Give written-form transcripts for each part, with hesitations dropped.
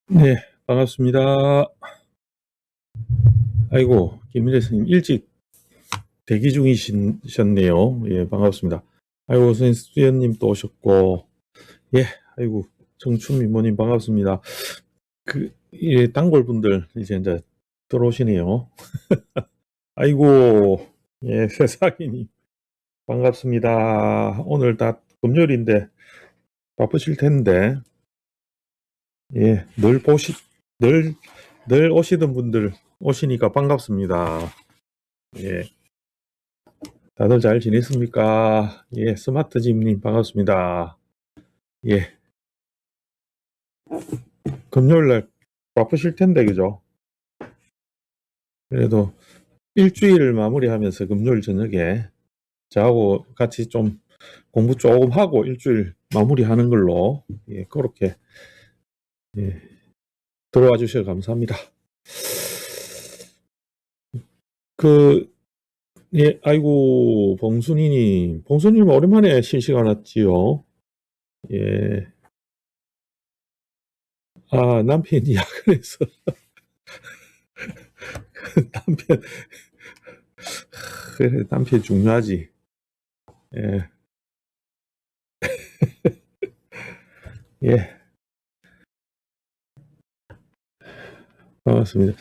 네, 반갑습니다. 아이고, 김민재 선생님, 일찍 대기 중이셨네요. 예, 반갑습니다. 아이고, 선생님, 수연님 또 오셨고, 예, 아이고, 청춘미모님 반갑습니다. 예, 단골분들 이제 들어오시네요. 아이고, 예, 세상이님, 반갑습니다. 오늘 다 금요일인데 바쁘실 텐데, 예, 늘, 늘 오시던 분들 오시니까 반갑습니다. 예. 다들 잘 지냈습니까? 예, 스마트짐님 반갑습니다. 예, 금요일날 바쁘실 텐데, 그죠? 그래도 일주일을 마무리하면서 금요일 저녁에 저하고 같이 좀 공부 조금 하고 일주일 마무리하는 걸로, 예, 그렇게, 예, 들어와 주셔서 감사합니다. 그, 예, 아이고, 봉순이님 오랜만에 실시간 왔지요? 예, 아, 남편이 야근해서, 남편, 그래, 남편 중요하지. 예, 예, 반갑습니다.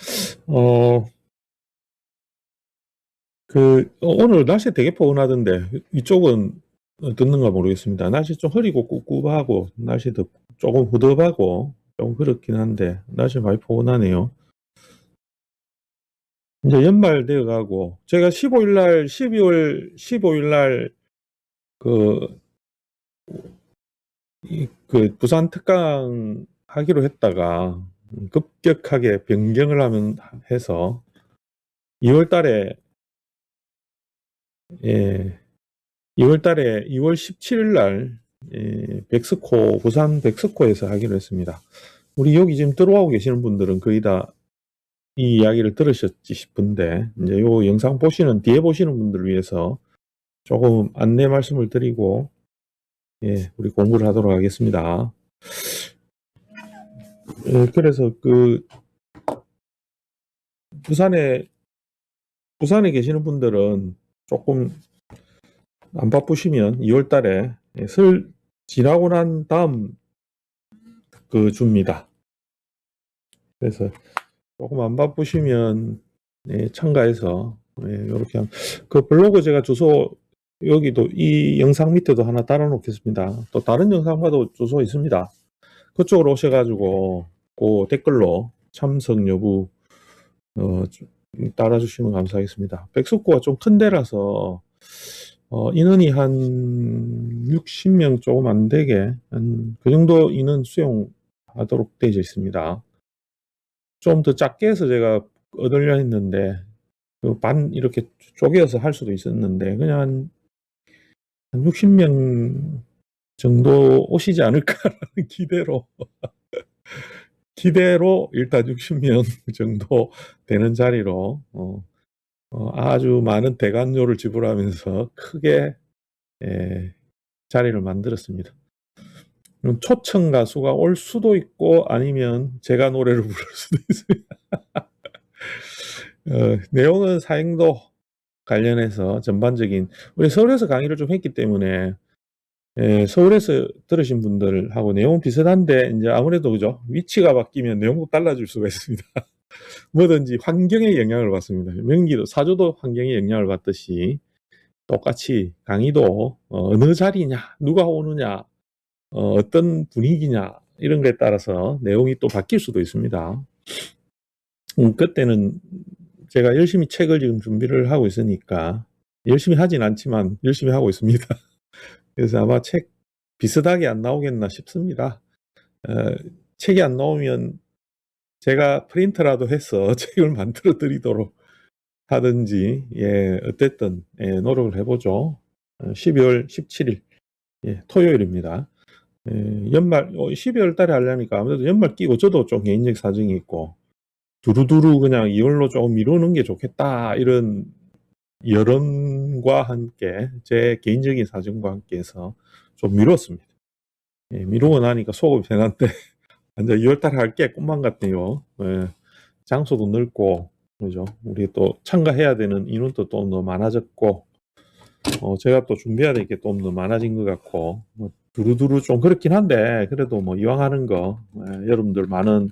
어, 오늘 날씨 되게 포근하던데, 이쪽은 듣는가 모르겠습니다. 날씨 좀 흐리고 꿉꿉하고, 날씨도 조금 후덥하고, 좀 그렇긴 한데, 날씨 많이 포근하네요. 이제 연말 되어 가고, 제가 15일 날, 12월 15일 날, 그, 부산 특강 하기로 했다가, 급격하게 변경을 해서, 2월 달에, 예, 2월 달에 2월 17일 날 부산 백스코에서 하기로 했습니다. 우리 여기 지금 들어오고 계시는 분들은 거의 다 이 이야기를 들으셨지 싶은데 이제 요 영상 뒤에 보시는 분들을 위해서 조금 안내 말씀을 드리고 예, 우리 공부를 하도록 하겠습니다. 예, 그래서 부산에 계시는 분들은 조금 안 바쁘시면 2월 달에 설 지나고 난 다음 줍니다. 그래서 조금 안 바쁘시면 예, 참가해서 이렇게 블로그 제가 주소 여기도 이 영상 밑에도 하나 달아 놓겠습니다. 또 다른 영상과도 주소 있습니다. 그쪽으로 오셔가지고 그 댓글로 참석 여부 달아주시면 감사하겠습니다. 백석구가 좀 큰 데라서 인원이 한 60명 조금 안 되게 그 정도 인원 수용하도록 되어 있습니다. 좀 더 작게 해서 제가 얻으려 했는데 이렇게 쪼개서 할 수도 있었는데 그냥 한 60명 정도 오시지 않을까라는 기대로 일단 60명 정도 되는 자리로 아주 많은 대관료를 지불하면서 크게 자리를 만들었습니다. 초청 가수가 올 수도 있고 아니면 제가 노래를 부를 수도 있습니다. 내용은 사행도 관련해서 전반적인 우리 서울에서 강의를 좀 했기 때문에 서울에서 들으신 분들하고 내용은 비슷한데 이제 아무래도 그죠 위치가 바뀌면 내용도 달라질 수가 있습니다. 뭐든지 환경의 영향을 받습니다. 명기도 사조도 환경의 영향을 받듯이 똑같이 강의도 어느 자리냐 누가 오느냐 어떤 분위기냐 이런 거에 따라서 내용이 또 바뀔 수도 있습니다. 그때는 제가 열심히 책을 지금 준비를 하고 있으니까 열심히 하진 않지만 열심히 하고 있습니다. 그래서 아마 책 비슷하게 안 나오겠나 싶습니다. 책이 안 나오면 제가 프린트라도 해서 책을 만들어 드리도록 하든지 예, 어쨌든 예, 노력을 해보죠. 12월 17일 예, 토요일입니다. 연말 12월 달에 하려니까 아무래도 연말 끼고 저도 좀 개인적 사정이 있고 두루두루 그냥 2월로 조금 미루는 게 좋겠다 이런 여론과 함께 제 개인적인 사정과 함께 해서 좀 미뤘습니다. 예, 미루고 나니까 속은 편한데 완전 2월 달에 할 게 꿈만 같네요. 예. 장소도 넓고, 그죠? 우리 또 참가해야 되는 인원도 또 너무 많아졌고, 제가 또 준비해야 될 게 또 너무 많아진 것 같고, 뭐, 두루두루 좀 그렇긴 한데, 그래도 뭐, 이왕 하는 거, 여러분들 많은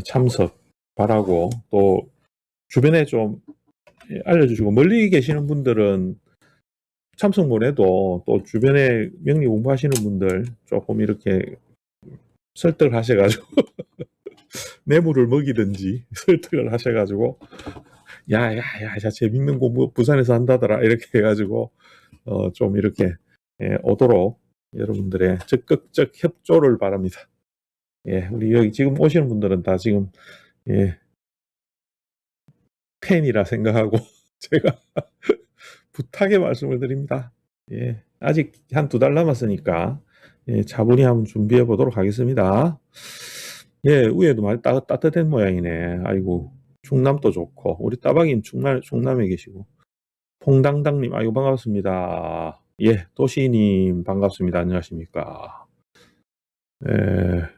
참석 바라고, 또, 주변에 좀 알려주시고, 멀리 계시는 분들은 참석 못 해도 또 주변에 명리 공부하시는 분들 조금 이렇게 설득을 하셔가지고, 뇌물을 먹이든지 설득을 하셔가지고, 야, 야, 야, 야, 재밌는 공부 부산에서 한다더라. 이렇게 해가지고, 좀 이렇게, 오도록 여러분들의 적극적 협조를 바랍니다. 예, 우리 여기 지금 오시는 분들은 다 지금, 예, 팬이라 생각하고, 제가 부탁의 말씀을 드립니다. 예, 아직 한 2달 남았으니까, 예, 차분히 한번 준비해 보도록 하겠습니다. 예, 위에도 많이 따뜻한 모양이네. 아이고, 충남도 좋고, 우리 따박이는 충남에 계시고, 퐁당당님, 아이고, 반갑습니다. 예, 도시님, 반갑습니다. 안녕하십니까. 예,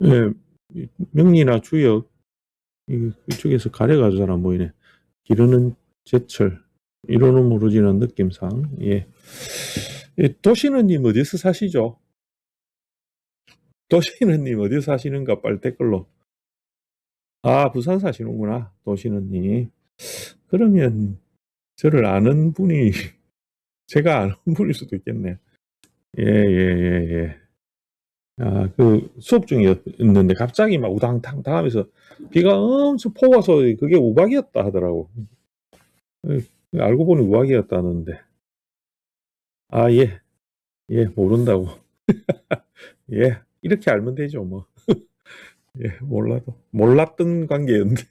예, 명리나 주역, 이쪽에서 가래가 잘 안 보이네. 기르는 제철, 이론은 모르지는 느낌상, 예. 도시는님 어디서 사시죠? 도시는님 어디서 사시는가? 빨리 댓글로. 아, 부산 사시는구나. 도시는님. 그러면 저를 아는 분이 제가 아는 분일 수도 있겠네. 예, 예, 예, 예. 아, 그 수업 중이었는데 갑자기 막 우당탕탕 하면서 비가 엄청 퍼와서 그게 우박이었다 하더라고. 알고 보니 우박이었다는데. 아, 예, 예, 모른다고. 예, 이렇게 알면 되죠, 뭐. 예, 몰랐던 관계였는데.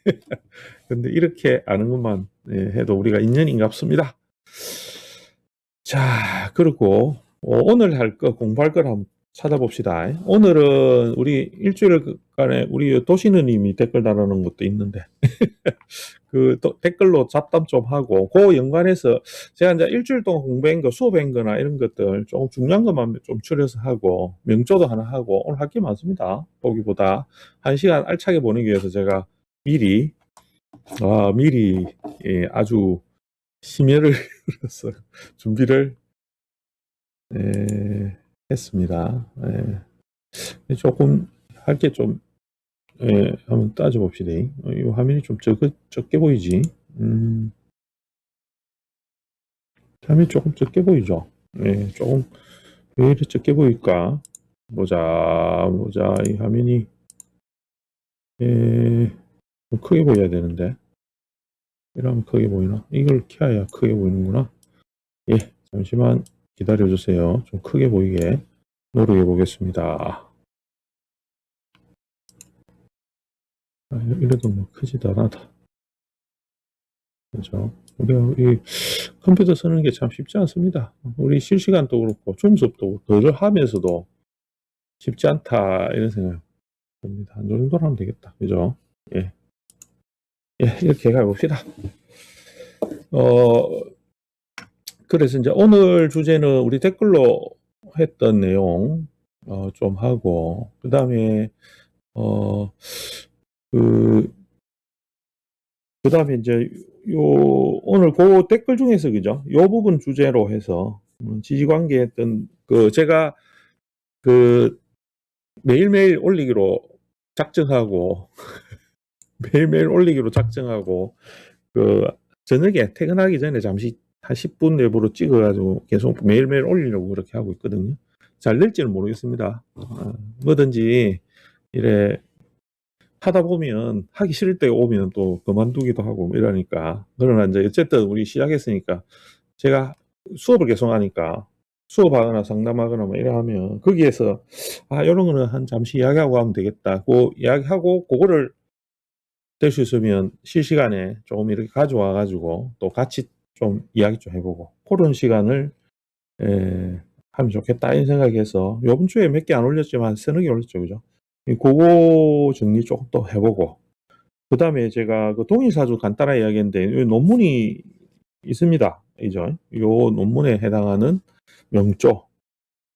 근데 이렇게 아는 것만 해도 우리가 인연인갑습니다. 자, 그리고 오늘 공부할 걸 한번 찾아봅시다. 오늘은 우리 일주일간에 우리 도시느님이 댓글 달아놓은 것도 있는데 그 댓글로 잡담 좀 하고 그 연관해서 제가 이제 일주일 동안 공부한 거 수업한 거나 이런 것들 조금 중요한 것만 좀 추려서 하고 명조도 하나 하고 오늘 할 게 많습니다. 보기보다 1시간 알차게 보내기 위해서 제가 미리 예, 아주 심혈을 기울여서 준비를 했습니다. 조금 할 게 좀 한번 따져봅시다. 이 화면이 좀 적게 보이지? 화면이 조금 적게 보이죠? 조금 왜 이렇게 적게 보일까? 보자. 이 화면이 좀 크게 보여야 되는데 이러면 크게 보이나? 이걸 켜야 크게 보이는구나. 예, 잠시만 기다려주세요. 좀 크게 보이게 노력해 보겠습니다. 이래도 뭐 크지도 않아다. 그죠? 우리가 이 컴퓨터 쓰는 게 참 쉽지 않습니다. 우리 실시간도 그렇고 중습도 덜 하면서도 쉽지 않다 이런 생각 듭니다. 이 정도로 하면 되겠다. 그죠? 예. 예, 이렇게 가봅시다. 그래서 이제 오늘 주제는 우리 댓글로 했던 내용 좀 하고 그 다음에 그 다음에 이제 오늘 그 댓글 중에서 그죠? 요 부분 주제로 해서 지지관계 했던 제가 매일매일 올리기로 작정하고 매일매일 올리기로 작정하고 저녁에 퇴근하기 전에 잠시 한 10분 내부로 찍어가지고 계속 매일매일 올리려고 그렇게 하고 있거든요. 잘 될지는 모르겠습니다. 뭐든지 이래 하다 보면 하기 싫을 때 오면 또 그만두기도 하고 이러니까. 그러나 이제 어쨌든 우리 시작했으니까 제가 수업을 계속 하니까 수업하거나 상담하거나 뭐 이래 하면 거기에서 이런 거는 한 잠시 이야기하고 하면 되겠다. 그 이야기하고 그거를 될 수 있으면 실시간에 조금 이렇게 가져와 가지고 또 같이 좀 이야기 좀 해보고 그런 시간을 하면 좋겠다 이런 생각해서 요번 주에 몇 개 안 올렸지만 서너 개 올렸죠. 그죠? 그거 정리 조금 또 해보고 그 다음에 제가 그 동의사주 간단하게 이야기했는데 논문이 있습니다. 이죠? 요 논문에 해당하는 명조.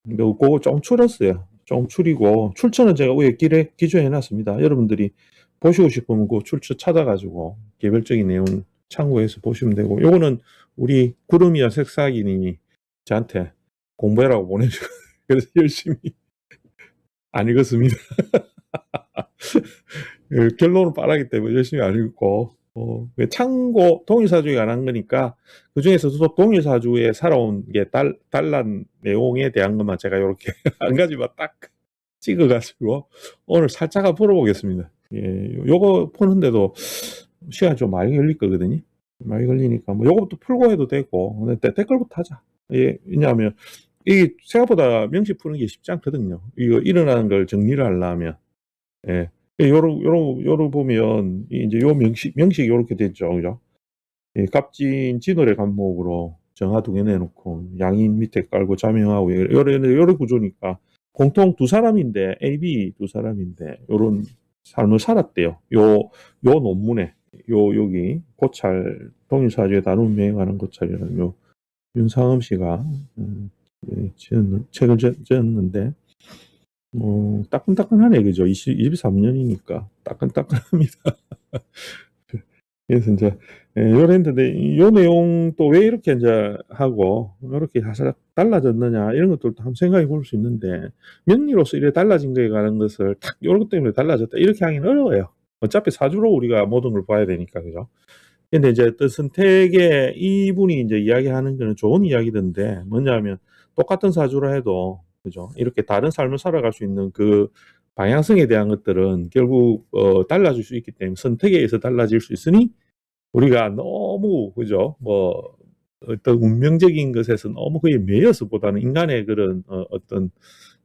그거 좀 줄였어요. 좀 줄이고 출처는 제가 위에 기재해 놨습니다. 여러분들이 보시고 싶으면 그 출처 찾아가지고 개별적인 내용 참고해서 보시면 되고, 요거는 우리 구름이와 색사기님이 저한테 공부해라고 보내주고 그래서 열심히 안 읽었습니다. 결론은 빠르기 때문에 열심히 안 읽고, 참고 동일사주에 관한 거니까 그 중에서도 동일사주에 살아온 게 달란 내용에 대한 것만 제가 이렇게 한 가지만 딱 찍어가지고 오늘 살짝 풀어보겠습니다. 예, 요거 푸는데도 시간이 좀 많이 걸릴 거거든요. 많이 걸리니까 뭐 요거부터 풀고 해도 되고, 근데 댓글부터 하자. 예, 왜냐하면 이게 생각보다 명시 푸는 게 쉽지 않거든요. 이거 일어나는 걸 정리를 하려면. 예. 요러 보면, 이제 요 명식이 요렇게 됐죠. 그죠? 예, 갑진 진월의 간목으로 정화 두 개 내놓고, 양인 밑에 깔고 자명하고, 요런 구조니까, 공통 두 사람인데, A, B 두 사람인데, 요런 삶을 살았대요. 요 논문에, 여기, 고찰, 동일사주에 다룬 명에 관한 고찰이라는 윤상음 씨가, 책을 지었는데, 따끈따끈하네, 그죠? 23년이니까 따끈따끈합니다. 그래서 이제 요랬는데 요 내용 또 왜 이렇게 이제 하고 이렇게 살짝 달라졌느냐 이런 것들도 한번 생각해 볼 수 있는데, 명리로서 이렇게 달라진 거에 관한 것을 탁 요런 것 때문에 달라졌다 이렇게 하기는 어려워요. 어차피 사주로 우리가 모든 걸 봐야 되니까, 그죠? 근데 이제 어떤 선택에 이분이 이제 이야기하는 거는 좋은 이야기던데, 뭐냐면 똑같은 사주라 해도, 그죠? 이렇게 다른 삶을 살아갈 수 있는 그 방향성에 대한 것들은 결국 달라질 수 있기 때문에, 선택에 의해서 달라질 수 있으니 우리가 너무, 그죠? 뭐 어떤 운명적인 것에서 너무 그에 매여서보다는 인간의 그런 어떤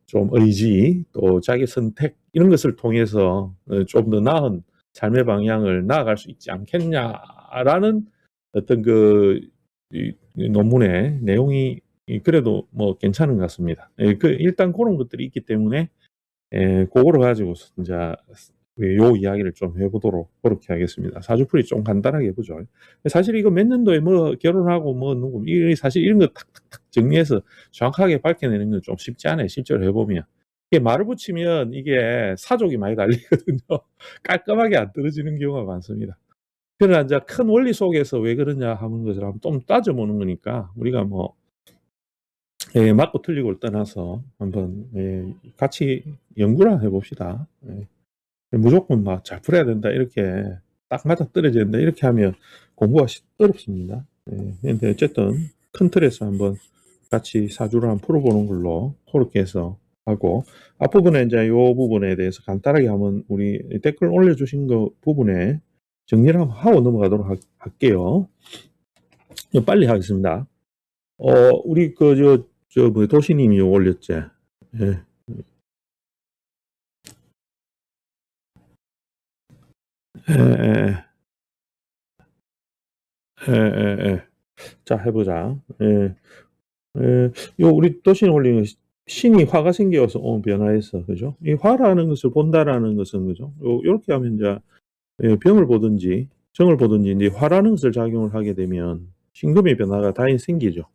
좀 의지, 또 자기 선택 이런 것을 통해서 좀 더 나은 삶의 방향을 나아갈 수 있지 않겠냐라는 어떤 이 논문의 내용이 그래도 뭐 괜찮은 것 같습니다. 일단 그런 것들이 있기 때문에 그거를 가지고 이제 요 이야기를 좀 해보도록 그렇게 하겠습니다. 사주풀이 좀 간단하게 해보죠. 사실 이거 몇 년도에 뭐 결혼하고 뭐 누구 사실 이런 거 탁탁탁 정리해서 정확하게 밝혀내는 건 좀 쉽지 않아요. 실제로 해보면. 이게 말을 붙이면 이게 사족이 많이 달리거든요. 깔끔하게 안 떨어지는 경우가 많습니다. 그러나 이제 큰 원리 속에서 왜 그러냐 하는 것을 한번 좀 따져보는 거니까, 우리가 뭐 맞고 틀리고를 떠나서 한번 같이 연구를 해봅시다. 무조건 막 잘 풀어야 된다 이렇게 딱 맞아 떨어져야 된다 이렇게 하면 공부가 어렵습니다. 근데 어쨌든 큰 틀에서 한번 같이 사주를 한번 풀어보는 걸로 그렇게 해서 하고, 앞부분에 이제 요 부분에 대해서 간단하게 한번 우리 댓글 올려주신 거 부분에 정리를 한번 하고 넘어가도록 할게요. 빨리 하겠습니다. 우리 뭐 도시님이 올렸지. 예. 예, 예, 예, 예. 자, 해보자. 예. 우리 도시님 올린 신이 화가 생겨서 변화해서, 그죠? 이 화라는 것을 본다라는 것은, 그죠? 요렇게 하면 이제 병을 보든지 정을 보든지 이제 화라는 것을 작용을 하게 되면 신금의 변화가 당연히 생기죠.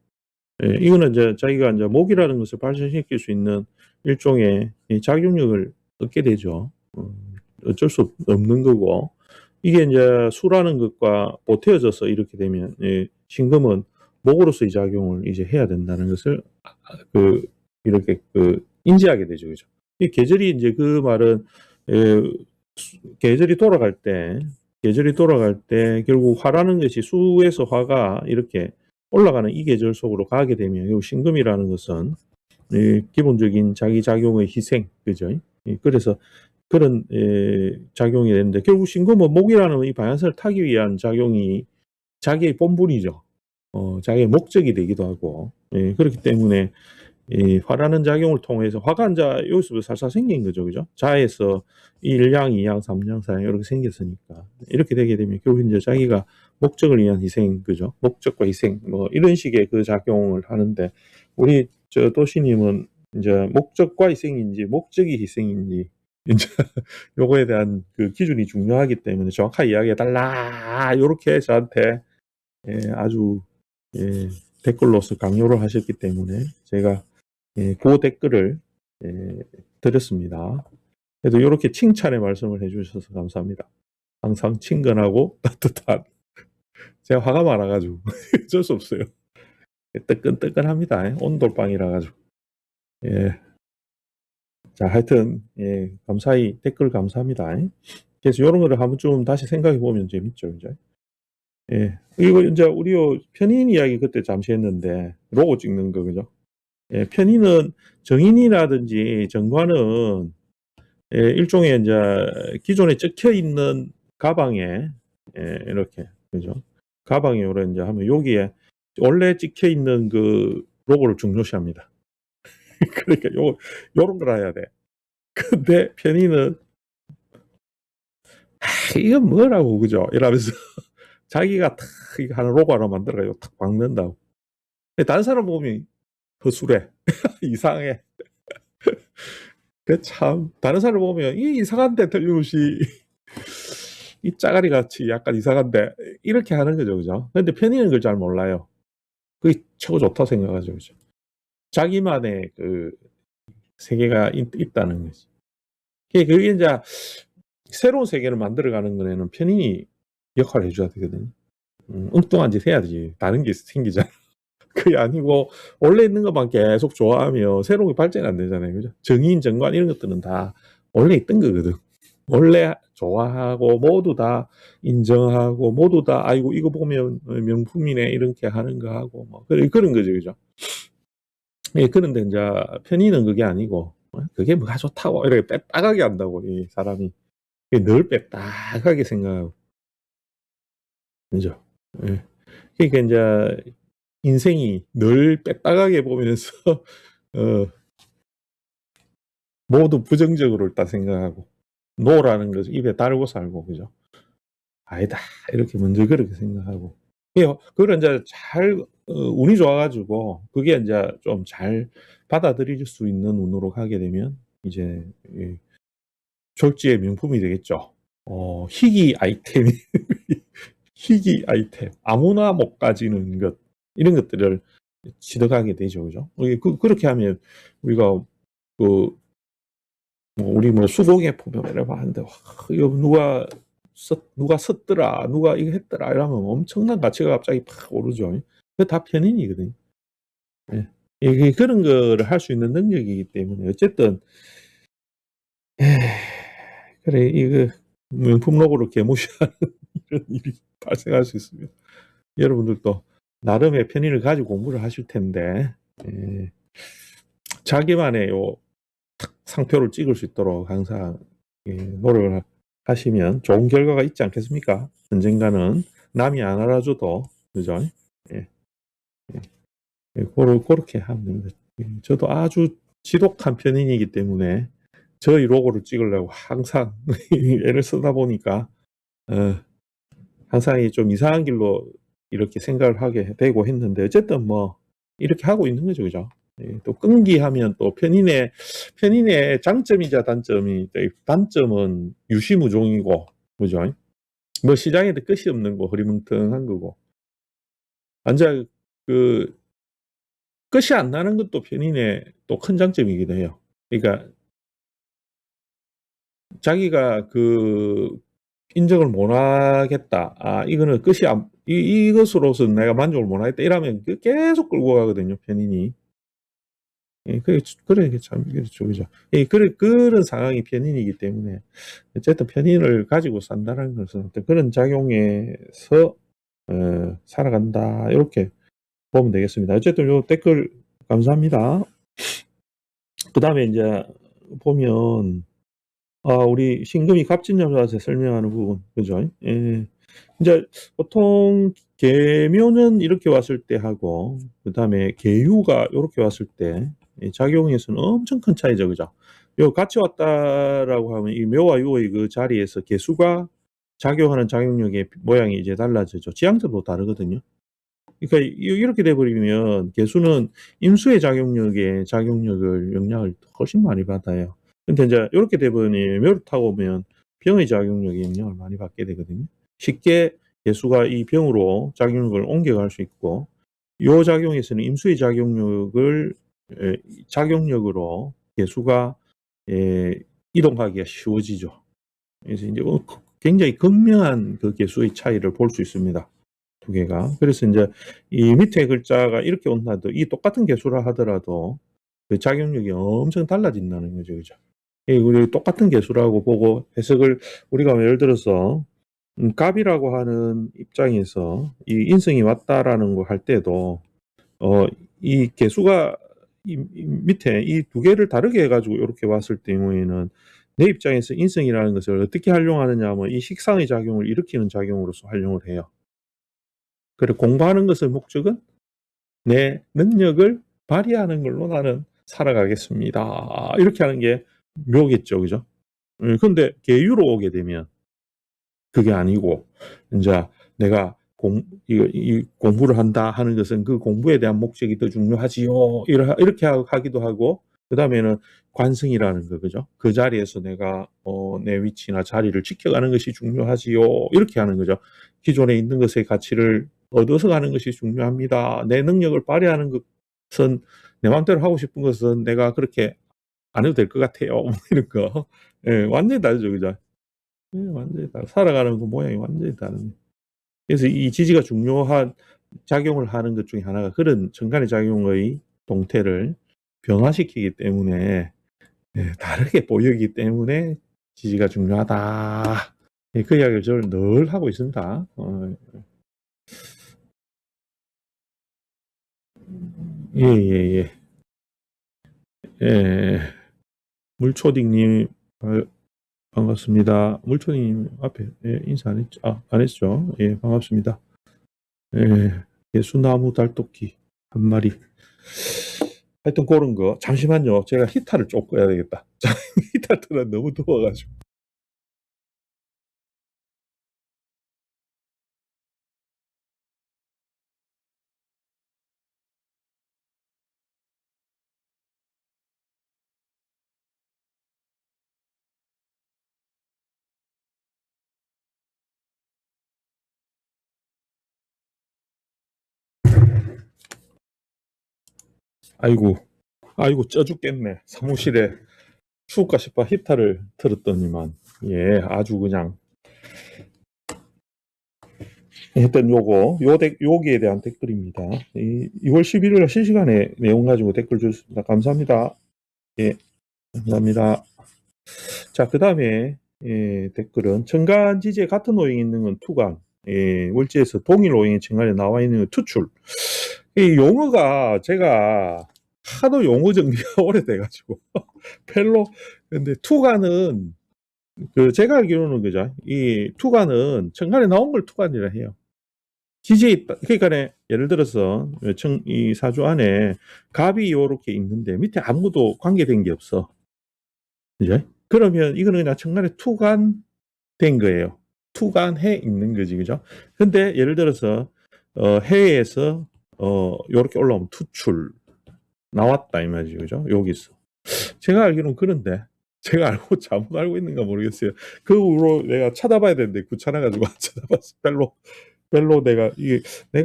이거는 이제 자기가 이제 목이라는 것을 발생시킬 수 있는 일종의 이 작용력을 얻게 되죠. 어쩔 수 없는 거고, 이게 이제 수라는 것과 보태어져서 이렇게 되면 신금은 목으로서의 작용을 이제 해야 된다는 것을 그 이렇게 인지하게 되죠, 그죠? 이 계절이 이제 그 말은 에, 계절이 돌아갈 때 결국 화라는 것이 수에서 화가 이렇게 올라가는 이 계절 속으로 가게 되면 이 신금이라는 것은 기본적인 자기 작용의 희생, 그죠? 그래서 그런 작용이 되는데, 결국 신금은 목이라는 이 방향성을 타기 위한 작용이 자기의 본분이죠. 자기의 목적이 되기도 하고, 그렇기 때문에 이 화라는 작용을 통해서 화가 이제 여기서부터 살살 생긴 거죠, 그죠? 자에서 일양, 이양, 삼양, 사양 이렇게 생겼으니까 이렇게 되게 되면 결국 이제 자기가 목적을 위한 희생, 그죠? 목적과 희생 뭐 이런 식의 그 작용을 하는데, 우리 저 도시님은 이제 목적과 희생인지 목적이 희생인지 이제 요거에 대한 그 기준이 중요하기 때문에 정확하게 이야기해 달라 이렇게 저한테 아주 댓글로서 강요를 하셨기 때문에 제가 그 댓글을 드렸습니다. 그래도 이렇게 칭찬의 말씀을 해주셔서 감사합니다. 항상 친근하고 따뜻한. 제가 화가 많아가지고 어쩔 수 없어요. 뜨끈뜨끈합니다. 온돌방이라 가지고. 예. 자, 하여튼 감사히 댓글 감사합니다. 그래서 이런 거를 한번 좀 다시 생각해 보면 재밌죠, 이제. 예. 이거 이제 우리 편인 이야기 그때 잠시 했는데 로고 찍는 거 그죠? 예, 편인은 정인이라든지 정관은 일종의 이제 기존에 찍혀 있는 가방에 이렇게 그죠? 가방에 이런 이제 하면 여기에 원래 찍혀 있는 그 로고를 중요시합니다. 그러니까 요런 걸 해야 돼. 근데 편의는 이건 뭐라고 그죠? 이러면서 자기가 탁 이거 하는 로고 하나 만들어가지고 탁 박는다고. 다른 사람 보면 허술해. 이상해. 그 참 다른 사람 보면 이 이상한데 틀림없이 이 짜가리 같이 약간 이상한데 이렇게 하는 거죠, 그죠? 근데 편의는 그걸 잘 몰라요. 그게 최고 좋다 생각하죠, 그죠? 자기만의 그 세계가 있다는 거지. 그게 이제 새로운 세계를 만들어가는 거에는 편인이 역할을 해줘야 되거든요. 엉뚱한 짓 해야지. 다른 게 생기잖아. 그게 아니고 원래 있는 것만 계속 좋아하면 새로운 게 발전이 안 되잖아요, 그죠? 정인, 정관 이런 것들은 다 원래 있던 거거든. 원래 좋아하고 모두 다 인정하고 모두 다 아이고 이거 보면 명품이네 이렇게 하는 거 하고 뭐 그런 거죠, 그죠? 예, 그런데 이제 편의는 그게 아니고 그게 뭐가 좋다고 이렇게 빼딱하게 한다고 이 사람이 늘 빼딱하게 생각하고 그죠? 예. 그러니까 이제 인생이 늘 빼딱하게 보면서 모두 부정적으로 일단 생각하고 노라는 것을 입에 달고 살고 그죠? 아니다 이렇게 먼저 그렇게 생각하고 그걸 이제 잘 운이 좋아가지고 그게 이제 좀 잘 받아들일 수 있는 운으로 가게 되면 이제 졸지의 명품이 되겠죠. 희귀 아이템이 희귀 아이템 아무나 못 가지는 것 이런 것들을 취득하게 되죠, 그죠? 그렇게 하면 우리가 그 우리 뭐 수공예 보면 이러면 하는데 이거 누가 썼더라, 누가 이거 했더라 이러면 엄청난 가치가 갑자기 팍 오르죠. 그게 다 편인이거든요. 예. 이게 그런 거를 할 수 있는 능력이기 때문에 어쨌든 그래 이거 명품 로고를 개무시하는 이런 일이 발생할 수 있습니다. 여러분들도 나름의 편의를 가지고 공부를 하실 텐데 자기만의 요 상표를 찍을 수 있도록 항상 노력을 하시면 좋은 결과가 있지 않겠습니까? 언젠가는 남이 안 알아줘도 그죠? 예. 그렇게 하면 됩니다. 저도 아주 지독한 편인이기 때문에 저희 로고를 찍으려고 항상 애를 쓰다 보니까 항상 좀 이상한 길로 이렇게 생각을 하게 되고 했는데 어쨌든 뭐 이렇게 하고 있는 거죠, 그죠? 또 끈기하면 또 편인의 장점이자 단점은 유시무종이고, 그죠? 뭐 시장에도 끝이 없는 거 흐리멍텅한 거고, 완전 그 끝이 안 나는 것도 편인의 또 큰 장점이기도 해요. 그러니까 자기가 그 인정을 못 하겠다. 이거는 끝이 이것으로서 내가 만족을 못 하겠다. 이러면 계속 끌고 가거든요, 편인이. 그래, 참, 그렇죠, 그죠. 그런 상황이 편인이기 때문에, 어쨌든 편인을 가지고 산다는 것은 어떤 그런 작용에서, 살아간다. 이렇게 보면 되겠습니다. 어쨌든 요 댓글 감사합니다. 그 다음에 이제 보면, 우리 신금이 갑진여자한테 설명하는 부분, 그죠? 이제 보통 계묘는 이렇게 왔을 때 하고, 그 다음에 계유가 이렇게 왔을 때, 작용에서는 엄청 큰 차이죠, 그죠? 요 같이 왔다라고 하면 이 묘와 유의 그 자리에서 개수가 작용하는 작용력의 모양이 이제 달라지죠. 지향점도 다르거든요. 그러니까 이렇게 돼버리면 개수는 임수의 작용력을 영향을 훨씬 많이 받아요. 근데 이제 이렇게 돼버리면 묘를 타고 오면 병의 작용력에 영향을 많이 받게 되거든요. 쉽게 개수가 이 병으로 작용력을 옮겨갈 수 있고 요 작용에서는 임수의 작용력으로 개수가 이동하기가 쉬워지죠. 그래서 이제 굉장히 극명한 그 개수의 차이를 볼 수 있습니다. 두 개가. 그래서 이제 이 밑에 글자가 이렇게 온다도 이 똑같은 개수라 하더라도 그 작용력이 엄청 달라진다는 거죠. 그죠? 우리 똑같은 개수라고 보고 해석을 우리가 예를 들어서 값이라고 하는 입장에서 이 인성이 왔다라는 거 할 때도 이 개수가 밑에 이 두 개를 다르게 해가지고 이렇게 왔을 경우에는 내 입장에서 인성이라는 것을 어떻게 활용하느냐 하면 이 식상의 작용을 일으키는 작용으로서 활용을 해요. 그래 공부하는 것의 목적은 내 능력을 발휘하는 걸로 나는 살아가겠습니다. 이렇게 하는 게 묘겠죠, 그죠? 근데 계유로 오게 되면 그게 아니고 이제 내가 이 공부를 한다 하는 것은 그 공부에 대한 목적이 더 중요하지요. 이렇게 하기도 하고 그 다음에는 관성이라는 거 그죠? 그 자리에서 내가 내 위치나 자리를 지켜가는 것이 중요하지요. 이렇게 하는 거죠. 기존에 있는 것의 가치를 얻어서 가는 것이 중요합니다. 내 능력을 발휘하는 것은 내 마음대로 하고 싶은 것은 내가 그렇게 안 해도 될 것 같아요. 이런 거. 예, 완전히 다르죠, 그죠? 예, 완전히 다르. 살아가는 그 모양이 완전히 다릅니다. 그래서 이 지지가 중요한 작용을 하는 것 중에 하나가 그런 정간의 작용의 동태를 변화시키기 때문에 다르게 보이기 때문에 지지가 중요하다. 그 이야기를 저는 늘 하고 있습니다. 예. 물초딩님 반갑습니다. 물초딩님 앞에 인사 안 했죠? 안 했죠? 예, 반갑습니다. 예수나무 달토끼 한 마리. 하여튼 그런 거. 잠시만요. 제가 히터를 좀 꺼야 되겠다. 히터 틀어 너무 더워가지고. 아이고 쪄 죽겠네. 사무실에 추울까 싶어 히터를 틀었더니만 아주 그냥 했던 요기에 대한 댓글입니다. 2월 11일 실시간에 내용 가지고 댓글 주셨습니다. 감사합니다. 예, 감사합니다. 자, 그 다음에 댓글은 정간지지에 같은 오행이 있는 건 투간, 월지에서 동일 오행이 정간에 나와 있는 건 투출. 이 용어가 제가 하도 용어 정리가 오래돼가지고 별로. 근데 투간은 제가 알기로는 그죠? 이 투간은 정간에 나온 걸 투간이라 해요. 지지에 있다. 그러니까 예를 들어서 이 사주 안에 갑이 이렇게 있는데 밑에 아무도 관계된 게 없어. 이제 그러면 이거는 그냥 정간에 투간된 거예요. 투간해 있는 거지, 그죠? 근데 예를 들어서 해에서 요렇게 올라오면 투출 나왔다 이 말이죠, 그죠? 여기서 제가 알기로는 그런데 제가 잘못 알고 있는가 모르겠어요. 그 후로 내가 찾아봐야 되는데 귀찮아가지고 안 찾아봤어. 별로 내가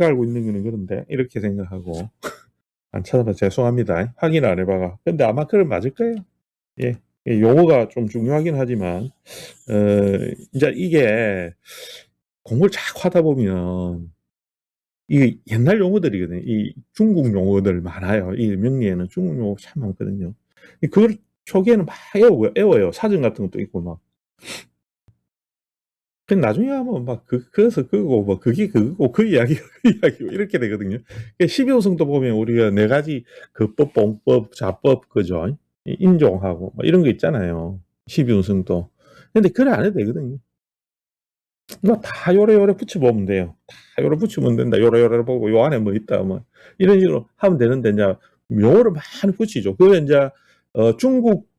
알고 있는 거는 그런데 이렇게 생각하고 안 찾아봐서 죄송합니다. 확인 안 해봐가. 근데 아마 그건 맞을 거예요. 예. 용어가 좀 중요하긴 하지만 이제 이게 공부를 자꾸 하다 보면 이게 옛날 용어들이거든요. 이 중국 용어들 많아요. 이 명리에는 중국 용어 참 많거든요. 그걸 초기에는 막 애워요. 사전 같은 것도 있고 막. 근데 나중에 하면 막 그래서 그거 뭐 그게 그거고 그 이야기가 그 이야기고 이렇게 되거든요. 12호성도 보면 우리가 네 가지 거법, 봉법, 자법 그죠? 인종하고 뭐 이런 거 있잖아요. 12운성도. 근데 그래 안 해도 되거든요. 다 요래요래 붙여보면 돼요. 다 요래 붙이면 된다. 요래요래 보고 요 안에 뭐 있다. 뭐 이런 식으로 하면 되는데 이제 용어를 많이 붙이죠. 그게 이제 중국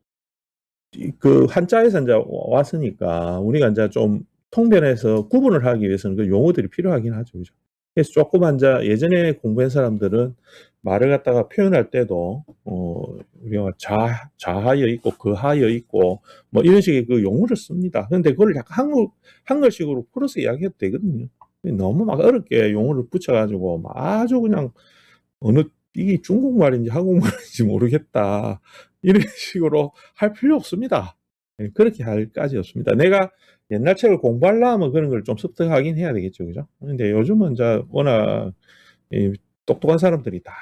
그 한자에서 이제 왔으니까 우리가 이제 좀 통변해서 구분을 하기 위해서는 그 용어들이 필요하긴 하죠. 그죠? 그래서 조금 이제 예전에 공부한 사람들은 말을 갖다가 표현할 때도 우리가 자하여 있고 거하여 있고 뭐 이런 식의 그 용어를 씁니다. 그런데 그걸 약간 한글식으로 풀어서 이야기해도 되거든요. 너무 막 어렵게 용어를 붙여가지고 아주 그냥 어느 이게 중국말인지 한국말인지 모르겠다. 이런 식으로 할 필요 없습니다. 예, 그렇게 할 까지 없습니다. 내가 옛날 책을 공부하려면 그런 걸 좀 습득하긴 해야 되겠죠. 그죠? 근데 요즘은 이제 워낙 이 똑똑한 사람들이 다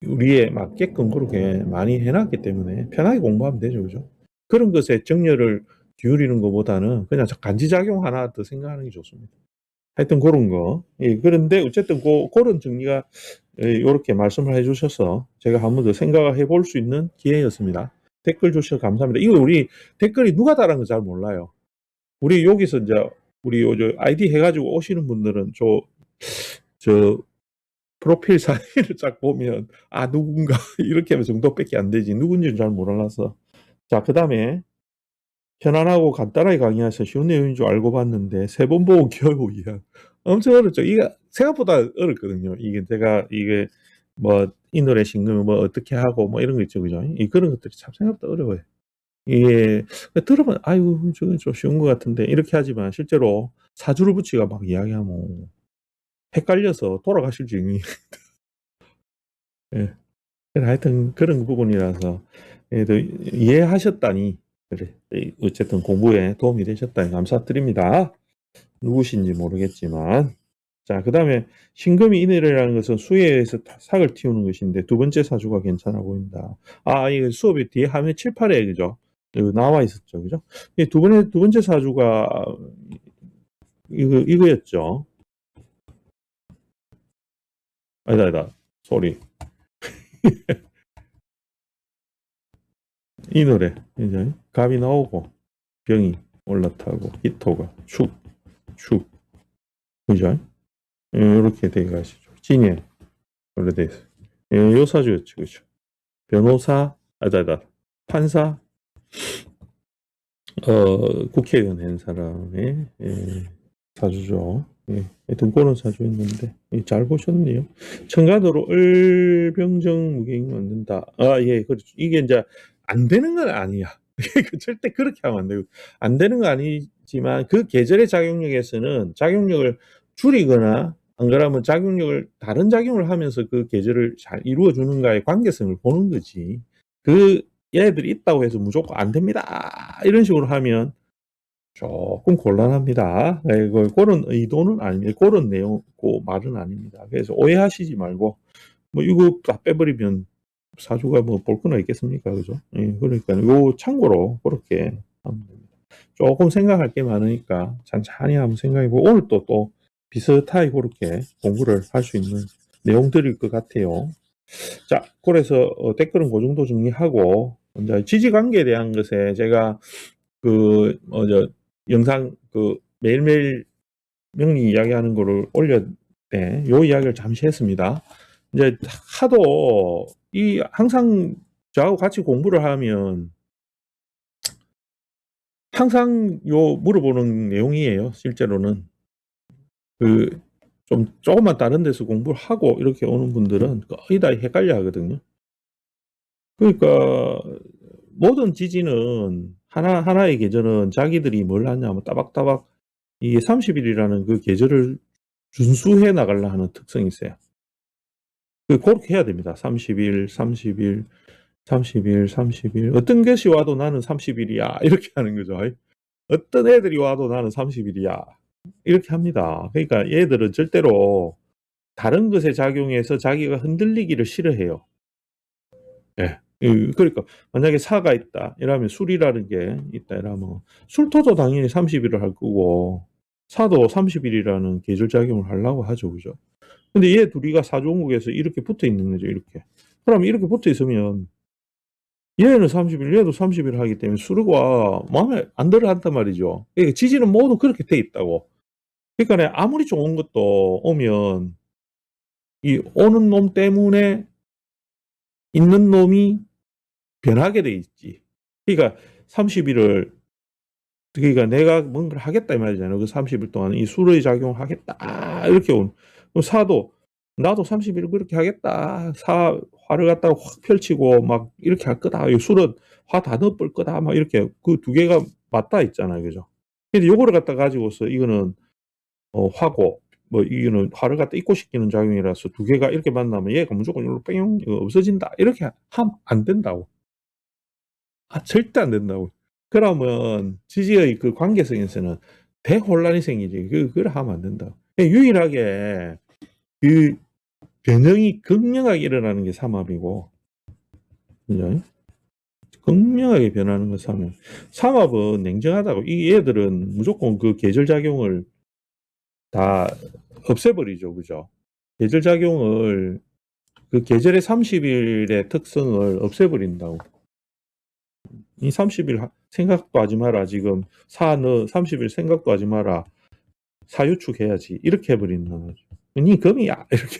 우리에 맞게끔 그렇게 많이 해놨기 때문에 편하게 공부하면 되죠. 그죠? 그런 것에 정열을 기울이는 것보다는 그냥 간지작용 하나 더 생각하는 게 좋습니다. 하여튼 그런 거. 예, 그런데 어쨌든 그런 정리가 이렇게 말씀을 해주셔서 제가 한번 더 생각을 해볼 수 있는 기회였습니다. 댓글 주셔서 감사합니다. 이거 우리 댓글이 누가 달은 거 잘 몰라요. 우리 여기서 이제 우리 요 아이디 해가지고 오시는 분들은 저 프로필 사진을 쫙 보면 누군가 이렇게 하면 정도밖에 안 되지. 누군지는 잘 몰라서. 자, 그 다음에 편안하고 간단하게 강의하셔서 쉬운 내용인 줄 알고 봤는데 3번 보고 겨우 이해. 엄청 어렵죠. 이게 생각보다 어렵거든요. 이게 뭐 이 노래 싱글 뭐 어떻게 하고 뭐 이런 거 있죠, 그죠? 그런 것들이 참 생각보다 어려워요. 이게 들으면 아유 저게 좀 쉬운 것 같은데 이렇게 하지만 실제로 사주를 붙이가 막 이야기하면 헷갈려서 돌아가실 지경이. 예. 하여튼 그런 부분이라서 그래도 이해하셨다니 그래 어쨌든 공부에 도움이 되셨다니 감사드립니다. 누구신지 모르겠지만 자 그다음에 신금이 인해라는 것은 수해에서 삭을 틔우는 것인데 두 번째 사주가 괜찮아 보인다. 이거 수업에 뒤에 화면 7, 8에 그죠? 여기 나와 있었죠, 그죠? 두 번째 사주가 이거였죠. 아니다. 소리. 이 노래 이제 갑이 나오고 병이 올라타고 히토가 축 그죠? 이렇게 돼 가시죠. 진예 원래 있어요. 요 사주였죠, 그죠? 변호사 아니다 판사 국회의원 한 사람의 사주죠. 하여튼 그런 사주였는데 잘 보셨네요. 청가도로 을병정무경이 만든다. 예, 그렇죠. 이게 이제 안 되는 건 아니야. 절대 그렇게 하면 안 되고 안 되는 건 아니지만 그 계절의 작용력에서는 작용력을 줄이거나 안 그러면 다른 작용을 하면서 그 계절을 잘 이루어 주는가의 관계성을 보는 거지. 그 얘들이 있다고 해서 무조건 안 됩니다. 이런 식으로 하면 조금 곤란합니다. 그런 의도는 아닙니다. 그런 내용, 말은 아닙니다. 그래서 오해하시지 말고, 뭐, 이거 다 빼버리면 사주가 뭐 볼 거나 있겠습니까? 그죠? 그러니까, 참고로 그렇게 하면 됩니다. 조금 생각할 게 많으니까 찬찬히 한번 생각해보고, 오늘 또 비슷하게 그렇게 공부를 할 수 있는 내용들일 것 같아요. 자, 그래서 댓글은 그 정도 정리하고, 이제 지지관계에 대한 것에 제가 영상 매일매일 명리 이야기하는 거를 올렸대. 요 이야기를 잠시 했습니다. 이제 하도 항상 저하고 같이 공부를 하면 항상 요 물어보는 내용이에요. 실제로는 조금만 다른 데서 공부를 하고 이렇게 오는 분들은 거의 다 헷갈려 하거든요. 그러니까 모든 지지는 하나의 계절은 자기들이 뭘 하냐면 따박따박 이게 30일이라는 그 계절을 준수해 나가려 하는 특성이 있어요. 그렇게 해야 됩니다. 30일, 30일, 30일, 30일. 어떤 것이 와도 나는 30일이야. 이렇게 하는 거죠. 어떤 애들이 와도 나는 30일이야. 이렇게 합니다. 그러니까 얘들은 절대로 다른 것에 작용해서 자기가 흔들리기를 싫어해요. 예. 그러니까 만약에 사가 있다. 이러면 술이라는 게 있다. 이러면 술토도 당연히 30일을 할 거고 사도 30일이라는 계절 작용을 하려고 하죠. 그죠? 근데 얘 둘이가 사주원국에서 이렇게 붙어 있는 거죠. 이렇게. 그럼 이렇게 붙어 있으면 얘는 30일, 얘도 30일 하기 때문에 수르가 마음에 안 들어 한단 말이죠. 그러니까 지지는 모두 그렇게 돼 있다고. 그러니까 아무리 좋은 것도 오면 이 오는 놈 때문에 있는 놈이 변하게 돼 있지. 그러니까 30일을 그러니까 내가 뭔가를 하겠다 이 말이잖아요. 그 30일 동안 이 수의 작용을 하겠다 이렇게 온. 사도 나도 30일 그렇게 하겠다. 화를 갖다가 확 펼치고 막 이렇게 할 거다. 술은 화 다 넣어볼 거다. 막 이렇게 그 두 개가 맞닿아 있잖아요. 그죠? 근데 요거를 갖다 가지고서 이거는 화고 뭐 이거는 화를 갖다 입고시키는 작용이라서 두 개가 이렇게 만나면 얘가 무조건 이리로 뺑 이거 없어진다. 이렇게 하면 안 된다고. 절대 안 된다고. 그러면 지지의 그 관계성에서는 대혼란이 생기지. 그걸 하면 안 된다. 유일하게 그 변형이 극명하게 일어나는 게 삼합이고, 그죠? 극명하게 변하는 건 삼합. 삼합은 냉정하다고. 이 얘들은 무조건 그 계절작용을 다 없애버리죠. 그죠? 계절작용을, 그 계절의 30일의 특성을 없애버린다고. 이 30일 생각도 하지 마라. 지금 너 30일 생각도 하지 마라. 사유축해야지. 이렇게 해버린단 말이죠. 니 금이야. 이렇게.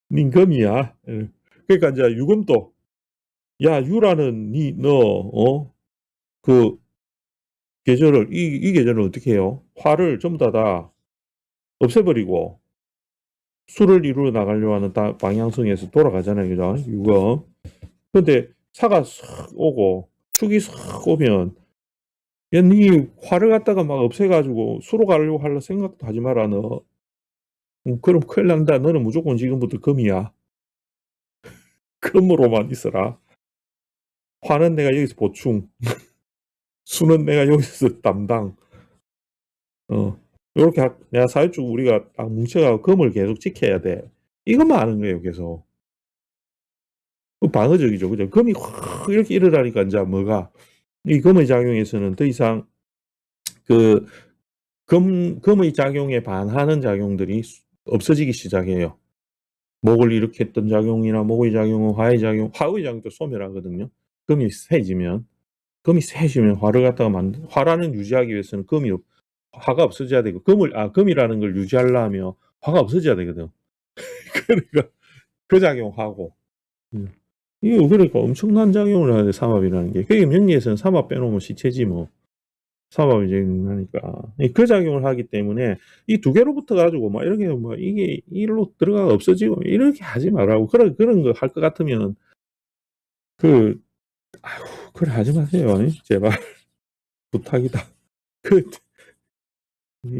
니 금이야. 그러니까 이제 유금도, 야, 유라는 그 계절을, 이 계절을 어떻게 해요? 화를 전부 다 없애버리고 수를 이루어 나가려고 하는 방향성에서 돌아가잖아요. 그죠? 유금. 근데 사가 싹 오고 축이 싹 오면, 야, 니 화를 갖다가 막 없애가지고 수로 가려고 할 생각도 하지 마라, 너. 그럼 큰일 난다. 너는 무조건 지금부터 금이야. 금으로만 있어라. 화는 내가 여기서 보충. 수는 내가 여기서 담당. 요렇게 내가 사회적 우리가 딱 뭉쳐가고 금을 계속 지켜야 돼. 이것만 아는 거예요, 계속. 방어적이죠. 그죠? 금이 확 이렇게 일어나니까 이제 뭐가, 이 금의 작용에서는 더 이상 그 금의 작용에 반하는 작용들이 없어지기 시작해요. 목을 일으켰던 작용이나 목의 작용은 화의 작용도 소멸하거든요. 금이 세지면 화를 갖다가 화라는 유지하기 위해서는 화가 없어져야 되고, 금이라는 걸 유지하려면 화가 없어져야 되거든. 그러니까 그 작용하고. 이게 그러니까 엄청난 작용을 하는데, 삼합이라는 게. 그게 명리에서는 삼합 빼놓으면 시체지 뭐. 삼합이 작용하니까. 그 작용을 하기 때문에 이 두 개로부터 가지고 막 이렇게 뭐 이게 일로 들어가 없어지고 이렇게 하지 말라고. 그런 거 할 것 같으면 그래 하지 마세요. 제발. 부탁이다.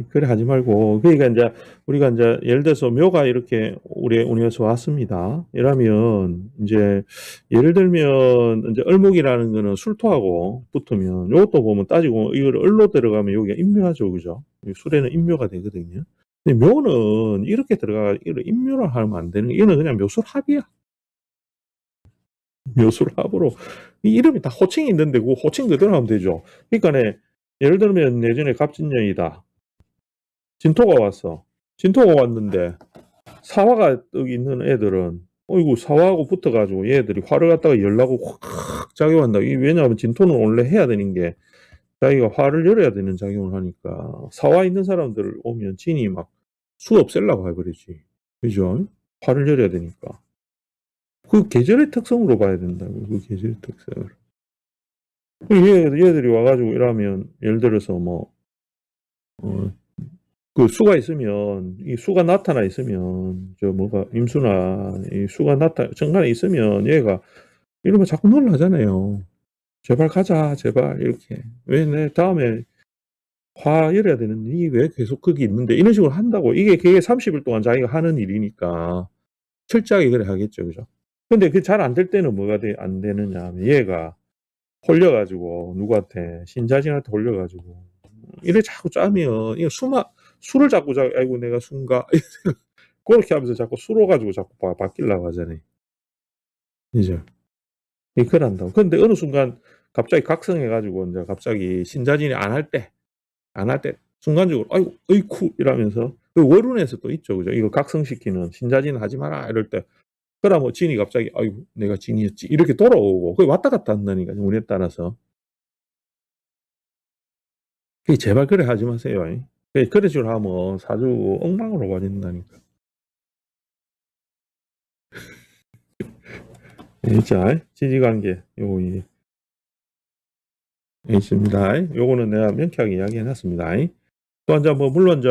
그래 하지 말고. 그러니까 이제 우리가 이제 예를 들어서 묘가 이렇게 우리에서 왔습니다. 이러면 이제 예를 들면 이제 을목이라는 거는 술토하고 붙으면 이것도 보면 따지고 이걸 을로 들어가면 여기가 인묘하죠, 그죠? 술에는 인묘가 되거든요. 근데 묘는 이렇게 이걸 인묘를 하면 안 되는 게, 이거는 그냥 묘술합이야. 묘술합으로 이 이름이 다 호칭이 있는데 그 호칭 그대로 하면 되죠. 그러니까 예를 들면 예전에 갑진년이다. 진토가 왔어. 진토가 왔는데 사화가 떡 있는 애들은 어이구 사화하고 붙어가지고 얘들이 화를 갖다가 열라고 확 작용한다. 왜냐하면 진토는 원래 해야 되는 게 자기가 화를 열어야 되는 작용을 하니까, 사화 있는 사람들 오면 진이 막 수 없애려고 해버리지. 그죠? 화를 열어야 되니까. 그 계절의 특성으로 봐야 된다고. 그 계절의 특성을. 얘들이 와가지고 이러면 예를 들어서 그 수가 있으면, 이 수가 나타나 있으면, 임수나, 이 수가 정관에 있으면 얘가 이러면 자꾸 놀라잖아요. 제발 가자, 제발, 이렇게. 왜 내 다음에 화 열어야 되는데, 이게 왜 계속 거기 있는데, 이런 식으로 한다고. 그게 30일 동안 자기가 하는 일이니까, 철저하게 그래 하겠죠, 그죠? 근데 그 잘 안 될 때는 뭐가 안 되느냐 하면, 얘가 홀려가지고, 누구한테, 신자진한테 홀려가지고, 이래 자꾸 짜면, 술을 자꾸 아이고 내가 순가 그렇게 하면서 자꾸 수로 가지고 자꾸 바뀌려고 하잖아요. 이제 이걸 한다고. 근데 어느 순간 갑자기 각성해가지고 이제 갑자기 신자진이 안 할 때 순간적으로 아이고 어이쿠 이러면서, 그 월운에서 또 있죠, 그죠? 이거 각성시키는, 신자진 하지 마라 이럴 때, 그러면 진이 갑자기 아이고 내가 진이었지 이렇게 돌아오고, 그게 왔다 갔다 한다니까, 운에 따라서. 제발 그래 하지 마세요. 그런 식으로 하면 사주 엉망으로 가진다니까. 자, 지지관계 요거 있습니다. 요거는 내가 명쾌하게 이야기해놨습니다. 또 이제 물론 이제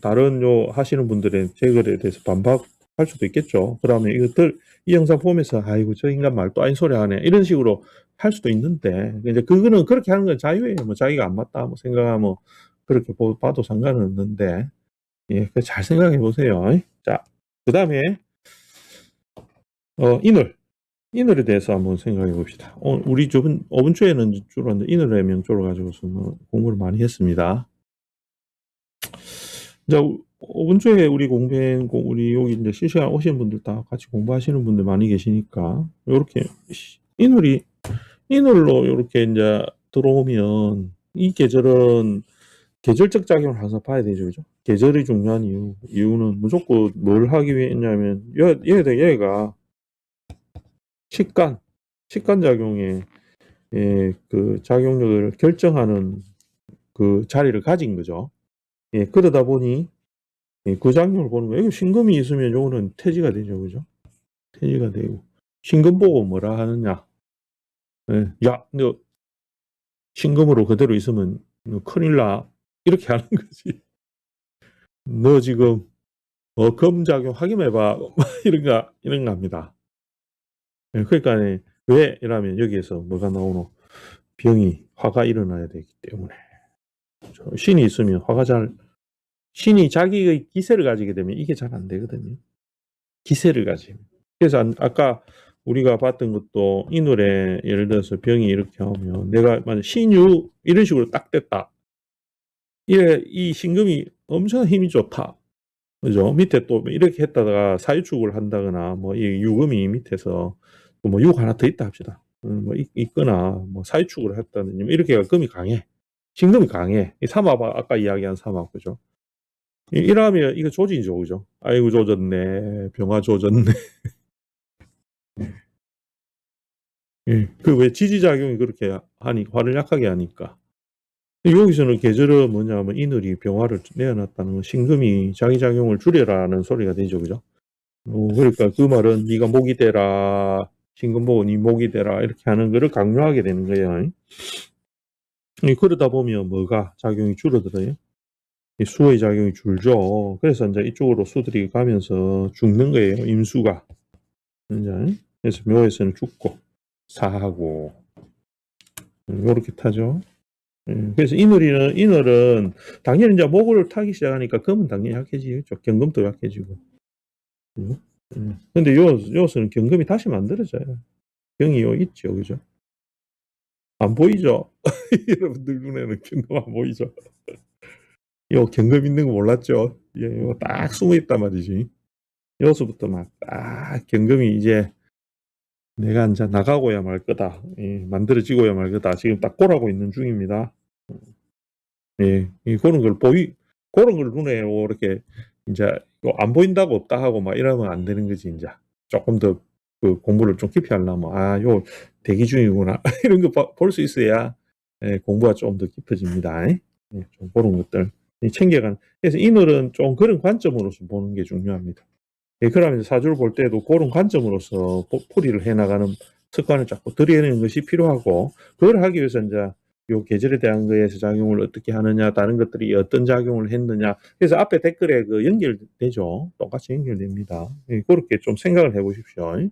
다른 하시는 분들의 제글에 대해서 반박할 수도 있겠죠. 그러면 이 영상 보면서 아이고 저 인간 말도 아닌 소리 하네 이런 식으로 할 수도 있는데, 이제 그거는 그렇게 하는 건 자유예요. 자기가 안 맞다 생각하면 그렇게 봐도 상관은 없는데, 예, 잘 생각해 보세요. 자, 그 다음에, 인월에 대해서 한번 생각해 봅시다. 우리 저번 주에는 주로 인월의 명조를 가지고서 뭐 공부를 많이 했습니다. 자, 이번 주에 우리 우리 여기 이제 실시간 오신 분들 다 같이 공부하시는 분들 많이 계시니까, 요렇게, 인월로 요렇게 이제 들어오면, 이 계절은 계절적 작용을 항상 봐야 되죠, 그죠? 계절이 중요한 이유는 무조건 뭘 하기 위해 했냐면, 얘가 식간 작용에, 예, 그 작용력을 결정하는 그 자리를 가진 거죠. 예, 그러다 보니, 예, 그 작용을 보는 거예요. 신금이 있으면 요거는 태지가 되죠, 그죠? 태지가 되고. 신금 보고 뭐라 하느냐. 예, 야, 너 신금으로 그대로 있으면 너 큰일 나. 이렇게 하는 거지. 너 지금 검작용 확인해봐. 이런 거 합니다. 예, 그러니까 왜 이러면 여기에서 뭐가 나오노? 화가 일어나야 되기 때문에. 신이 있으면 신이 자기의 기세를 가지게 되면 이게 잘 안 되거든요. 기세를 가지면. 그래서 아까 우리가 봤던 것도 이 노래 예를 들어서 병이 이렇게 하면 내가 만약 신유 이런 식으로 딱 됐다. 이 신금이 엄청 힘이 좋다. 그죠? 밑에 또 이렇게 했다가 사유축을 한다거나 뭐 이 유금이 밑에서 뭐 육 하나 더 있다 합시다. 뭐 있거나 뭐 사유축을 했다든지 뭐 이렇게 금이 강해. 신금이 강해. 이 삼합 아까 이야기한 삼합 그죠? 이러면 이거 조진이죠, 그죠? 아이고 조졌네, 병화 조졌네. 예, 그 왜 지지작용이 그렇게 하니 화를 약하게 하니까. 여기서는 계절은 뭐냐면 인월이 병화를 내어놨다는 건 신금이 자기 작용을 줄여라는 소리가 되죠, 그죠? 그러니까 그 말은 네가 목이 되라, 신금 보고 네 목이 되라 이렇게 하는 거를 강요하게 되는 거예요. 그러다 보면 뭐가 작용이 줄어들어요? 이 수의 작용이 줄죠. 그래서 이제 이쪽으로 수들이 가면서 죽는 거예요, 임수가. 이제 그래서 묘에서는 죽고 사하고 이렇게 타죠. 그래서 인월은 당연히 이제 목을 타기 시작하니까 금은 당연히 약해지겠죠. 경금도 약해지고. 근데 요서는 경금이 다시 만들어져요. 병이 있죠, 그죠? 안 보이죠? 여러분들 눈에는 경금 안 보이죠? 요 경금 있는 거 몰랐죠? 예, 요거 딱 숨어 있단 말이지. 여기서부터 막 딱 경금이 이제 내가 이제 나가고야 말 거다. 예, 만들어지고야 말 거다. 지금 딱 골하고 있는 중입니다. 예, 그런 걸 눈에 이렇게 이제 안 보인다고 없다 하고 막 이러면 안 되는 거지, 이제. 조금 더 그 공부를 좀 깊이 하려면, 요 대기 중이구나. 이런 거 볼 수 있어야 예, 공부가 좀 더 깊어집니다. 예, 좀 그런 것들 챙겨가는. 그래서 인월은 좀 그런 관점으로서 보는 게 중요합니다. 예, 그러면 사주를 볼 때도 그런 관점으로서 풀이를 해나가는 습관을 자꾸 들여내는 것이 필요하고, 그걸 하기 위해서 이제 요 계절에 대한 거에서 작용을 어떻게 하느냐, 다른 것들이 어떤 작용을 했느냐. 그래서 앞에 댓글에 그 연결되죠. 똑같이 연결됩니다. 예, 그렇게 좀 생각을 해 보십시오.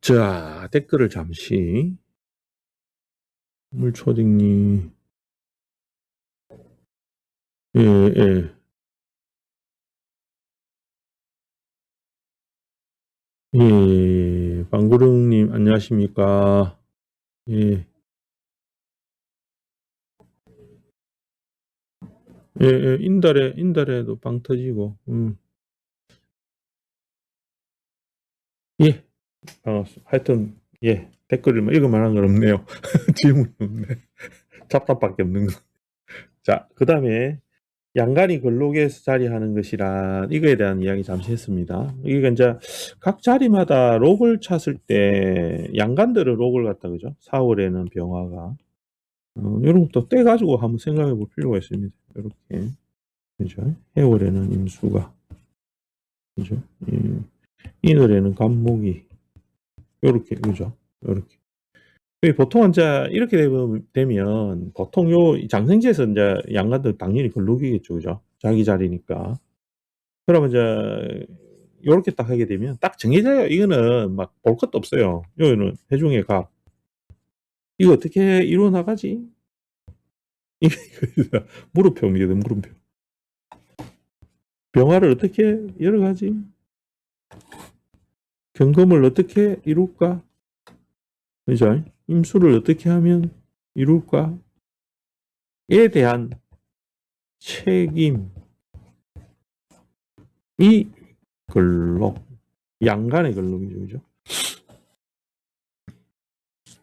자, 댓글을 잠시. 물초딩님. 예, 예. 예, 방구릉님, 안녕하십니까. 예, 예, 예, 인달에도 빵 터지고, 예, 반갑습니다. 하여튼, 예, 댓글을 뭐 읽을 만한 건 없네요. 질문이 없네. 잡담밖에 없는 거. 자, 그 다음에, 양간이 근록에서 자리하는 것이란, 이거에 대한 이야기 잠시 했습니다. 이게 이제, 각 자리마다 록을 찼을 때, 양간들은 록을 갖다, 그죠? 4월에는 병화가. 이런 것도 떼가지고 한번 생각해 볼 필요가 있습니다. 이렇게. 그죠? 해월에는 임수가. 그죠? 이늘에는 간목이. 요렇게, 그죠? 요렇게. 보통 이제 이렇게 되면 보통 요 장생지에서 이제 양간도 당연히 근록이겠죠, 그죠? 자기 자리니까. 그러면 이제 요렇게 딱 하게 되면 딱 정해져요. 이거는 막 볼 것도 없어요. 요거는 해중의 갑. 이거 어떻게 이루어 나가지? 이게 물음표입니다. 물음표. 병화를 어떻게 여러 가지 경금을 어떻게 이룰까? 그죠? 임수를 어떻게 하면 이룰까? 에 대한 책임이 근록, 양간의 근록이죠. 그죠?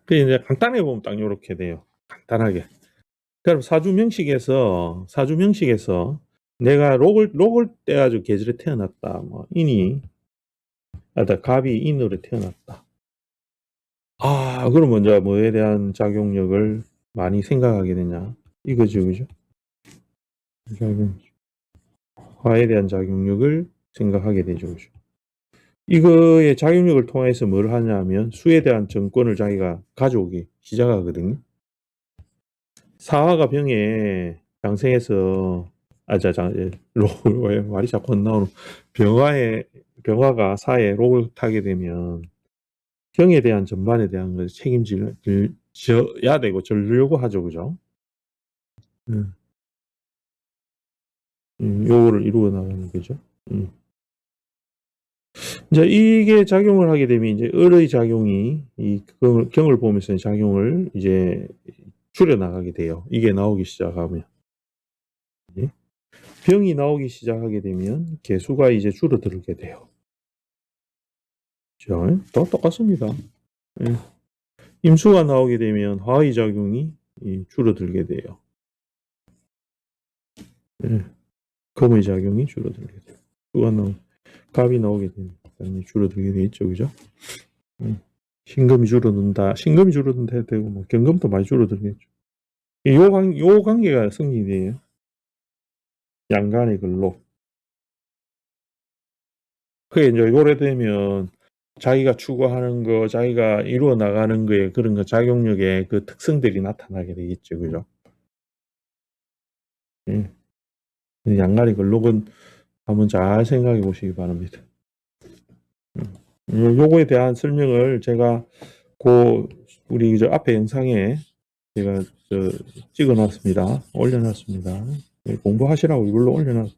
그 이제 간단하게 보면 딱 이렇게 돼요. 간단하게. 그럼 사주명식에서 내가 록을 떼가지고 계절에 태어났다. 뭐 인이 갑이 인으로 태어났다. 그럼 먼저 뭐에 대한 작용력을 많이 생각하게 되냐? 이거죠, 그죠? 화에 대한 작용력을 생각하게 되죠, 그죠? 이거의 작용력을 통해서 뭘 하냐면 수에 대한 정권을 자기가 가져오기 시작하거든요. 사화가 병에 장생해서 왜 말이 자꾸 안 나오는 병화가 사에 타게 되면 경에 대한 전반에 대한 것을 책임져야 되고 져려고 하죠, 그죠? 요거를 이루어 나가는 거죠. 이제 이게 작용을 하게 되면 이제 을의 작용이 이 경을 보면서 작용을 이제 줄여 나가게 돼요. 이게 나오기 시작하면. 병이 나오기 시작하게 되면 개수가 이제 줄어들게 돼요. 그죠? 다 똑같습니다. 임수가 나오게 되면 화의 작용이 줄어들게 돼요. 금의 작용이 줄어들게 돼요. 갑이 나오게 되면 줄어들게 되겠죠, 그죠? 신금이 줄어든다 해도 되고, 뭐, 경금도 많이 줄어들겠죠. 요 관계가 성립이에요. 양간의 근록. 그게 이제 오래되면 자기가 추구하는 거, 자기가 이루어 나가는 거에 그런 거 작용력의 그 특성들이 나타나게 되겠죠, 그죠? 양간의 근록은 한번 잘 생각해 보시기 바랍니다. 요거에 대한 설명을 제가 우리 앞에 영상에 제가 찍어놨습니다. 올려놨습니다. 공부하시라고 이걸로 올려놨습니다.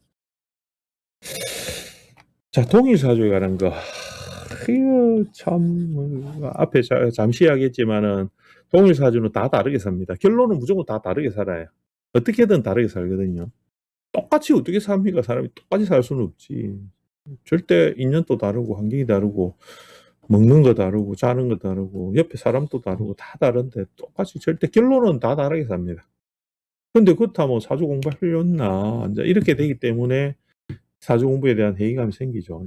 자, 동일사주에 관한 거. 이거 참, 앞에 잠시 이야기했지만은, 동일사주는 다 다르게 삽니다. 결론은 무조건 다 다르게 살아요. 어떻게든 다르게 살거든요. 똑같이 어떻게 삽니까? 사람이 똑같이 살 수는 없지. 절대 인연도 다르고, 환경이 다르고, 먹는 거 다르고, 자는 거 다르고, 옆에 사람도 다르고, 다 다른데, 똑같이 절대 결론은 다 다르게 삽니다. 근데 그렇다면 사주 공부하려나? 이제 이렇게 되기 때문에 사주 공부에 대한 회의감이 생기죠.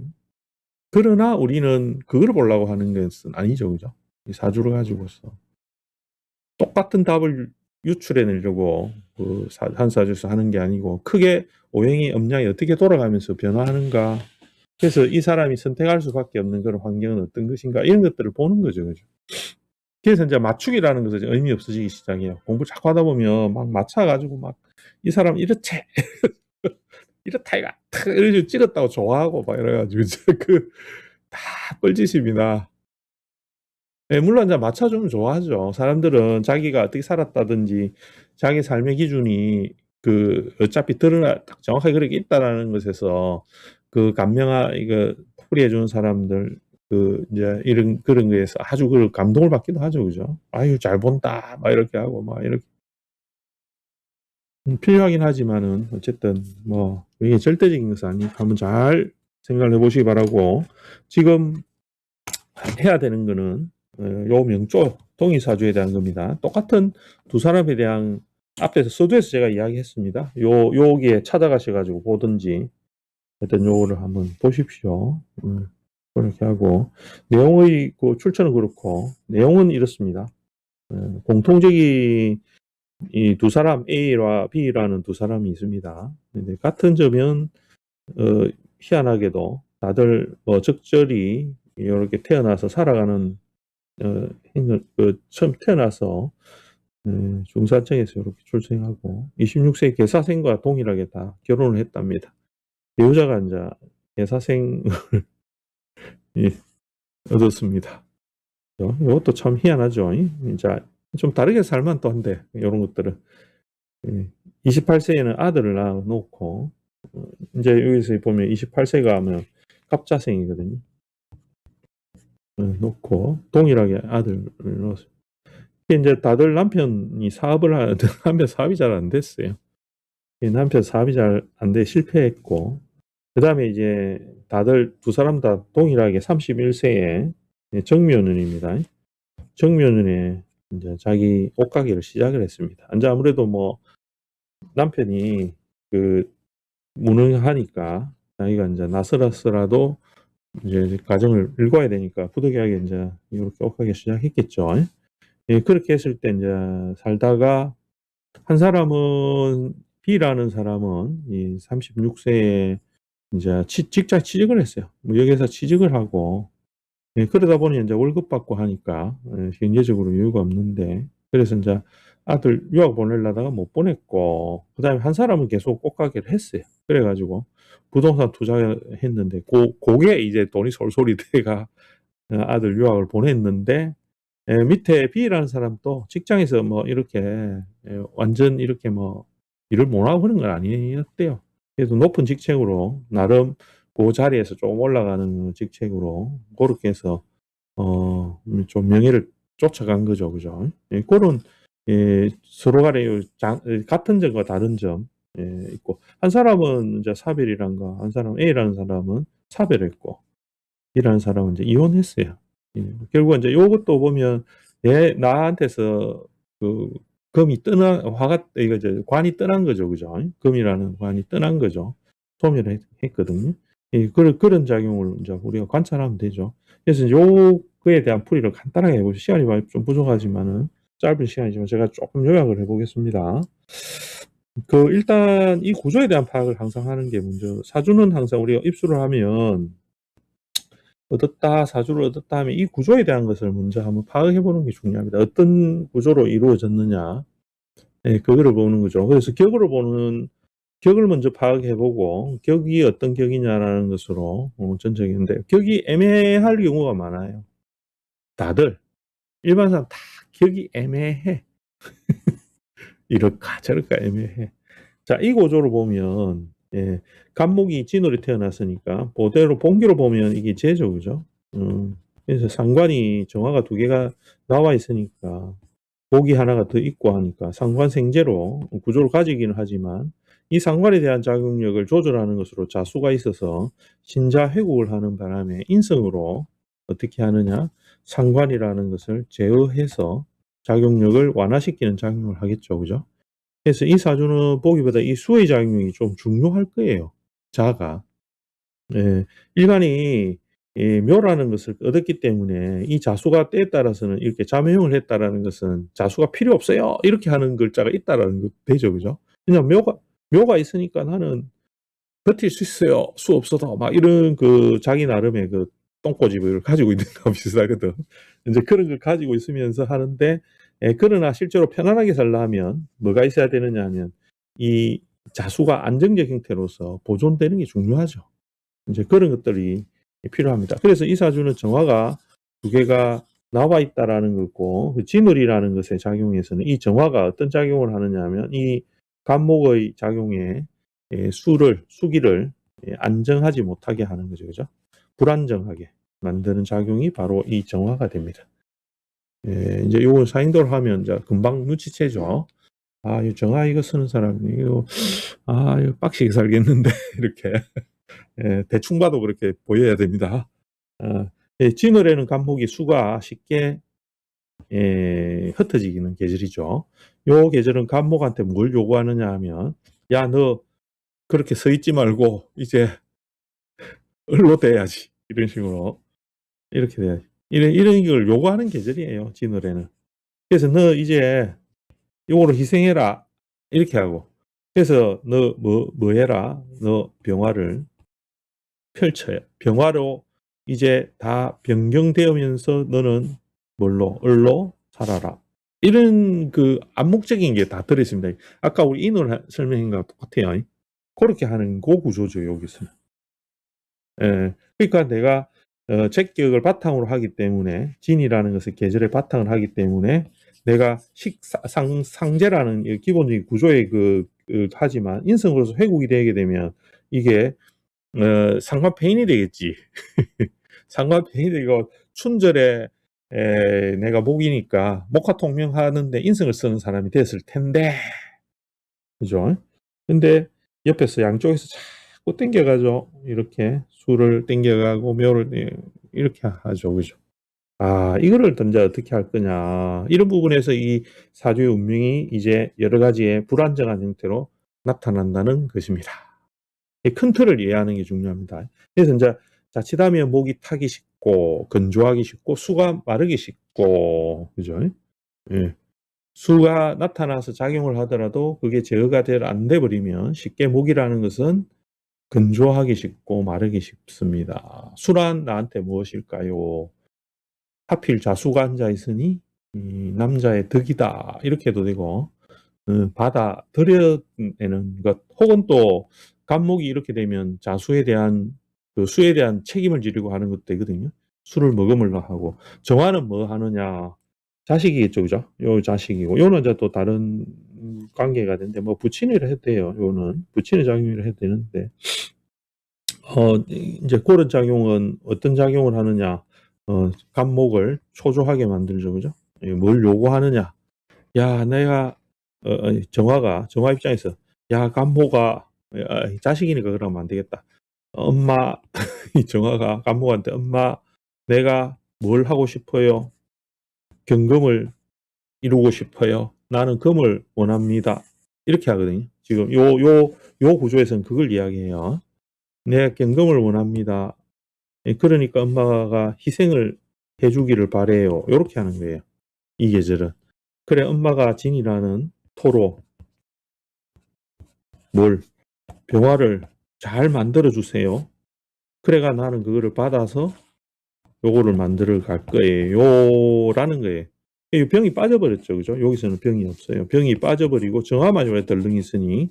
그러나 우리는 그걸 보려고 하는 것은 아니죠, 그죠? 이 사주를 가지고서 똑같은 답을 유출해내려고 한 사주에서 하는 게 아니고 크게 오행이 음양이 어떻게 돌아가면서 변화하는가. 그래서 이 사람이 선택할 수밖에 없는 그런 환경은 어떤 것인가 이런 것들을 보는 거죠, 그죠? 그래서 이제 맞추기라는 것은 의미 없어지기 시작해요. 공부 자꾸 하다 보면 막 맞춰가지고 막 이 사람 이렇지 이렇다 이가 이렇게 찍었다고 좋아하고 막 이래가지고 다 뻘짓입니다. 예, 물론 이제 맞춰주면 좋아하죠. 사람들은 자기가 어떻게 살았다든지 자기 삶의 기준이 어차피 딱 정확하게 그렇게 있다라는 것에서 이거 풀이해 주는 사람들 이제 그런 거에서 아주 감동을 받기도 하죠. 그죠? 아유, 잘 본다. 막 이렇게 하고 막 이렇게. 필요하긴 하지만은 어쨌든 뭐 이게 절대적인 것은 아니니까 한번 잘 생각을 해보시기 바라고 지금 해야 되는 거는 요 명조 동의사주에 대한 겁니다. 똑같은 두 사람에 대한 앞에서 서두에서 제가 이야기했습니다. 여기에 찾아가셔가지고 보든지 일단 요거를 한번 보십시오. 그렇게 하고 내용의 출처는 그렇고 내용은 이렇습니다. 공통적인 이 두 사람 A와 B라는 두 사람이 있습니다. 근데 같은 점은 희한하게도 다들 적절히 이렇게 태어나서 살아가는 처음 태어나서 중산층에서 이렇게 출생하고 26세 개사생과 동일하게 다 결혼을 했답니다. 배우자가 이제 개사생을 얻었습니다. 이것도 참 희한하죠. 이제 좀 다르게 살만 또 한데 이런 것들은 28세에는 아들을 낳아 놓고 이제 여기서 보면 28세가 하면 갑자생이거든요. 놓고 동일하게 아들을 넣었어요. 이제 다들 남편이 사업을 하는데 남편 사업이 잘 안 됐어요. 남편 사업이 잘 안 돼 실패했고, 그 다음에 이제 다들 두 사람 다 동일하게 31세에 정묘년입니다. 정묘년에 이제 자기 옷가게를 시작을 했습니다. 이제 아무래도 뭐 남편이 그 무능하니까 자기가 이제 나서라서라도 이제 가정을 일궈야 되니까 부득이하게 이제 이렇게 옷가게 시작했겠죠. 예, 그렇게 했을 때 이제 살다가 한 사람은 B라는 사람은 이 36세에 이제 직장 취직을 했어요. 무역회사 취직을 하고, 예, 그러다 보니 이제 월급 받고 하니까 경제적으로 여유가 없는데, 그래서 이제 아들 유학 보내려다가 못 보냈고, 그다음에 한 사람은 계속 꽃가게를 했어요. 그래가지고 부동산 투자했는데 그게 이제 돈이 솔솔이 돼가 아들 유학을 보냈는데, 밑에 B라는 사람도 직장에서 뭐 이렇게 완전 이렇게 뭐 일을 못하고 그런 건 아니었대요. 그래도 높은 직책으로 나름 그 자리에서 조금 올라가는 직책으로 그렇게 해서 좀 명예를 쫓아간 거죠, 그죠? 예, 그런 서로 간에 같은 점과 다른 점 있고, 한 사람은 이제 사별이란가, 한 사람 A라는 사람은 사별했고, B라는 사람은 이제 이혼했어요. 결국은 이제 요것도 보면 나한테서 그 금이 떠나 화가 이거 이제 관이 떠난 거죠, 그죠? 금이라는 관이 떠난 거죠. 소멸을 했거든요. 그런 작용을 이제 우리가 관찰하면 되죠. 그래서 요거에 대한 풀이를 간단하게 해보죠. 시간이 많이 좀 부족하지만은 짧은 시간이지만 제가 조금 요약을 해보겠습니다. 일단 이 구조에 대한 파악을 항상 하는 게 먼저, 사주는 항상 우리가 입수를 하면 얻었다, 사주를 얻었다 하면 이 구조에 대한 것을 먼저 한번 파악해 보는 게 중요합니다. 어떤 구조로 이루어졌느냐, 그거를 보는 거죠. 그래서 격을 먼저 파악해 보고, 격이 어떤 격이냐라는 것으로 전적인데, 격이 애매할 경우가 많아요. 다들 일반 사람 다 격이 애매해. 이럴까 저럴까 애매해. 자, 이 구조를 보면 간목이 진으로 태어났으니까 그대로 본기로 보면 이게 재죠, 그죠? 그래서 상관이 정화가 두 개가 나와 있으니까 복이 하나가 더 있고 하니까 상관생재로 구조를 가지기는 하지만, 이 상관에 대한 작용력을 조절하는 것으로 자수가 있어서 신자 회국을 하는 바람에 인성으로 어떻게 하느냐, 상관이라는 것을 제어해서 작용력을 완화시키는 작용을 하겠죠, 그죠? 그래서 이 사주는 보기보다 이 수의 작용이 좀 중요할 거예요, 자가. 일간이 묘라는 것을 얻었기 때문에 이 자수가 때에 따라서는 이렇게 자묘형을 했다라는 것은 자수가 필요 없어요, 이렇게 하는 글자가 있다라는 거 되죠, 그죠? 그냥 묘가 있으니까 나는 버틸 수 있어요, 수 없어도, 막 이런 자기 나름의 똥꼬집을 가지고 있는 거랑 비슷하거든. 이제 그런 걸 가지고 있으면서 하는데, 그러나 실제로 편안하게 살려면 뭐가 있어야 되느냐 하면 이 자수가 안정적 형태로서 보존되는 게 중요하죠. 이제 그런 것들이 필요합니다. 그래서 이 사주는 정화가 두 개가 나와 있다라는 거고, 진월이라는 것의 작용에서는 이 정화가 어떤 작용을 하느냐 하면 이 간목의 작용에 수기를 안정하지 못하게 하는 거죠, 그죠? 불안정하게 만드는 작용이 바로 이 정화가 됩니다. 이제 요걸 사인도를 하면 이제 금방 눈치채죠. 아, 이 정화 이거 쓰는 사람이 이거 빡시게 살겠는데 이렇게 대충 봐도 그렇게 보여야 됩니다. 진월에는 간목이 수가 쉽게 흩어지기는 계절이죠. 요 계절은 간목한테 뭘 요구하느냐 하면, 야, 너 그렇게 서 있지 말고 이제 을로 돼야지, 이런 식으로 이렇게 돼야지, 이런 걸 요구하는 계절이에요, 진월에는. 그래서 너 이제 요거를 희생해라, 이렇게 하고, 그래서 너 뭐 해라, 너 병화를 펼쳐야, 병화로 이제 다 변경되면서 너는 뭘로, 을로 살아라, 이런 암묵적인 게 다 들어있습니다. 아까 우리 인월 설명한 거랑 똑같아요. 그렇게 하는 그 구조죠, 여기서는. 그러니까 내가 책격을 바탕으로 하기 때문에, 진이라는 것을 계절의 바탕을 하기 때문에 내가 상제라는 기본적인 구조의 하지만 인성으로서 회국이 되게 되면 이게 상관폐인이 되겠지. 상관폐인이 되고 춘절에 내가 목이니까 목화통명하는데 인성을 쓰는 사람이 됐을 텐데, 그죠? 근데 옆에서 양쪽에서 자꾸 땡겨가죠. 이렇게 수를 땡겨가고 묘를 이렇게 하죠, 그죠? 이거를 던져 어떻게 할 거냐. 이런 부분에서 이 사주의 운명이 이제 여러 가지의 불안정한 형태로 나타난다는 것입니다. 큰 틀을 이해하는 게 중요합니다. 그래서 이제 자칫하면 목이 타기 쉽고 건조하기 쉽고 수가 마르기 쉽고, 그죠? 예. 수가 나타나서 작용을 하더라도 그게 제어가 안 돼 버리면 쉽게 목이라는 것은 건조하기 쉽고 마르기 쉽습니다. 수란 나한테 무엇일까요? 하필 자수가 앉아 있으니 남자의 덕이다, 이렇게 해도 되고, 받아들여내는 것, 혹은 또 간목이 이렇게 되면 자수에 대한 수에 대한 책임을 지려고 하는 것도 되거든요. 술을 먹음을 하고. 정화는 뭐 하느냐? 자식이겠죠, 그죠? 요 자식이고, 요는 이제 또 다른 관계가 되는데, 뭐 부친이라 해도 돼요. 요는 부친의 작용이라 해도 되는데, 이제 그런 작용은 어떤 작용을 하느냐? 간목을 초조하게 만들죠, 그죠? 뭘 요구하느냐? 야, 내가 정화 입장에서, 야, 간모가 자식이니까 그러면 안 되겠다. 엄마, 이 정화가 간모한테, 엄마, 내가 뭘 하고 싶어요? 경금을 이루고 싶어요. 나는 금을 원합니다. 이렇게 하거든요. 지금 요 구조에서는 그걸 이야기해요. 내가 경금을 원합니다. 그러니까 엄마가 희생을 해주기를 바래요. 이렇게 하는 거예요. 이 계절은. 그래, 엄마가 진이라는 토로 뭘 병화를 잘 만들어 주세요. 그래가 나는 그거를 받아서 요거를 만들어 갈 거예요. 라는 거예요. 이 병이 빠져버렸죠. 그죠? 여기서는 병이 없어요. 병이 빠져버리고 정화만 왜 덜렁 있으니,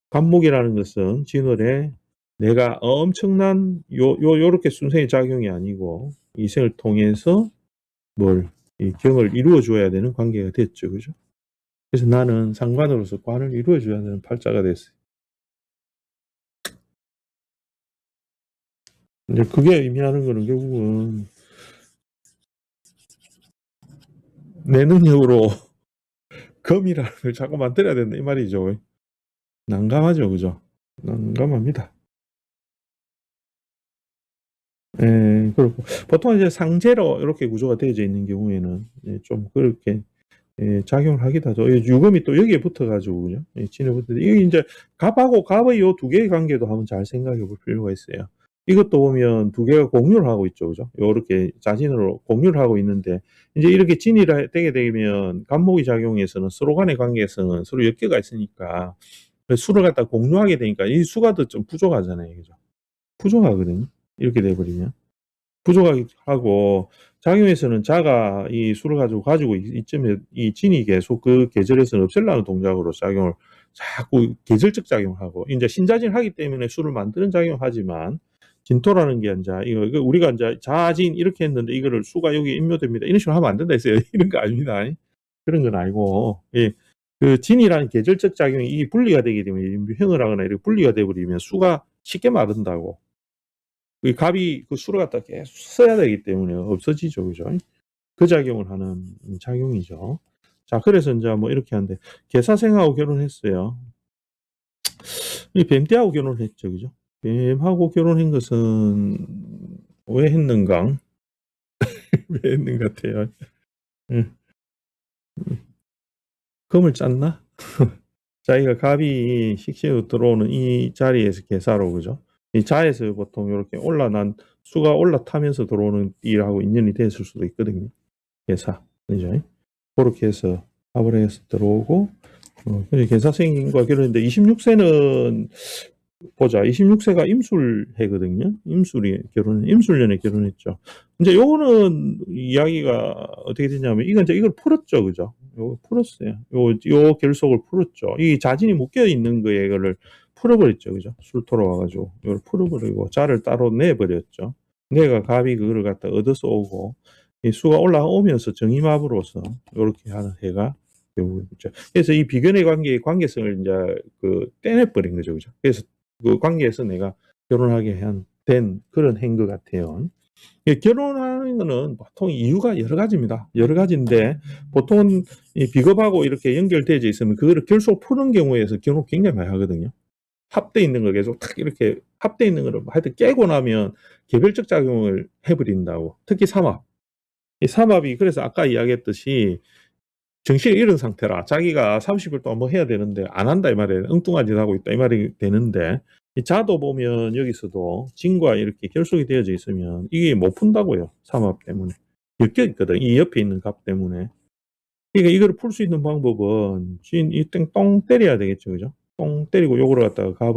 간목이라는 것은 진월에 내가 엄청난 요렇게 순서의 작용이 아니고 이생을 통해서 이 경을 이루어 줘야 되는 관계가 됐죠. 그죠? 그래서 나는 상관으로서 관을 이루어 줘야 되는 팔자가 됐어요. 근데 그게 의미하는 거는 결국은 내 능력으로 금이라는 걸 자꾸 만들어야 된다, 이 말이죠. 난감하죠, 그죠? 난감합니다. 그렇고 보통 이제 상제로 이렇게 구조가 되어져 있는 경우에는 좀 그렇게 작용을 하기도 하죠. 유금이 또 여기에 붙어가지고, 그죠? 진에 붙어. 이게 이제 갑하고 갑의 요 두 개의 관계도 한번 잘 생각해 볼 필요가 있어요. 이것도 보면 두 개가 공유를 하고 있죠, 그죠? 요렇게 자진으로 공유를 하고 있는데, 이제 이렇게 진이 되게 되면 간목이 작용해서는 서로 간의 관계에서는 서로 엮여가 있으니까 수를 갖다 공유하게 되니까 이 수가 더 좀 부족하잖아요, 그죠? 부족하거든요. 이렇게 돼버리면. 부족하고, 작용에서는 자가 이 수를 가지고 이쯤에 이 진이 계속 그 계절에서는 없애려는 동작으로 작용을 자꾸 계절적 작용을 하고, 이제 신자진을 하기 때문에 수를 만드는 작용을 하지만, 진토라는 게 이제 이거 우리가 이제 자진 이렇게 했는데 이거를 수가 여기 임묘됩니다, 이런 식으로 하면 안 된다 했어요. 이런 거 아닙니다. 그런 건 아니고, 그 진이라는 계절적 작용이 이 분리가 되게 되면, 묘형을 하거나 이렇게 분리가 되버리면 수가 쉽게 마른다고. 그 갑이 그 수를 갖다 계속 써야 되기 때문에 없어지죠, 그죠? 그 작용을 하는 작용이죠. 자, 그래서 이제 뭐 이렇게 하는데, 계사생하고 결혼했어요. 이 뱀띠하고 결혼했죠, 그죠? 뱀하고 결혼한 것은 왜 했는가? 왜 했는 것 같아요? 응. 금을 짰나? 자기가 갑이 식신으로 들어오는 이 자리에서 계사로, 그죠? 이 자에서 보통 이렇게 수가 올라타면서 들어오는 띠하고 인연이 됐을 수도 있거든요. 계사. 그죠? 그렇게 해서 합을 해서 들어오고, 계사생인과 결혼했는데, 26세는 보자. 26세가 임술해거든요. 임술년에 결혼했죠. 이제 요거는 이야기가 어떻게 되냐면, 이걸 풀었죠. 그죠? 요거 풀었어요. 요 결속을 풀었죠. 이 자진이 묶여 있는 거에 이거를 풀어버렸죠. 그죠? 술토로 와가지고. 이걸 풀어버리고 자를 따로 내버렸죠. 내가 갑이 그거를 갖다 얻어서 오고, 이 수가 올라오면서 정임합으로서 요렇게 하는 해가 결국은 있죠. 그래서 이 비견의 관계의 관계성을 이제 떼내버린 거죠. 그죠? 그래서 그 관계에서 내가 결혼하게 된 그런 해인 것 같아요. 결혼하는 거는 보통 이유가 여러 가지입니다. 여러 가지인데 보통은 이 비겁하고 이렇게 연결되어 있으면 그거를 결속 푸는 경우에서 결혼 굉장히 많이 하거든요. 합돼 있는 거 계속 탁 이렇게 합돼 있는 거를 하여튼 깨고 나면 개별적 작용을 해버린다고. 특히 삼합. 이 삼합이 그래서 아까 이야기했듯이 정신을 잃은 상태라 자기가 30일 동안 뭐 해야 되는데 안 한다 이 말이에요. 엉뚱한 짓 하고 있다 이 말이 되는데 이 자도 보면 여기서도 진과 이렇게 결속이 되어져 있으면 이게 못 푼다고요. 삼합 때문에. 엮여 있거든. 이 옆에 있는 갑 때문에. 그러니까 이거를 풀 수 있는 방법은 이 땡똥 때려야 되겠죠. 그죠? 똥 때리고 요거를 갖다가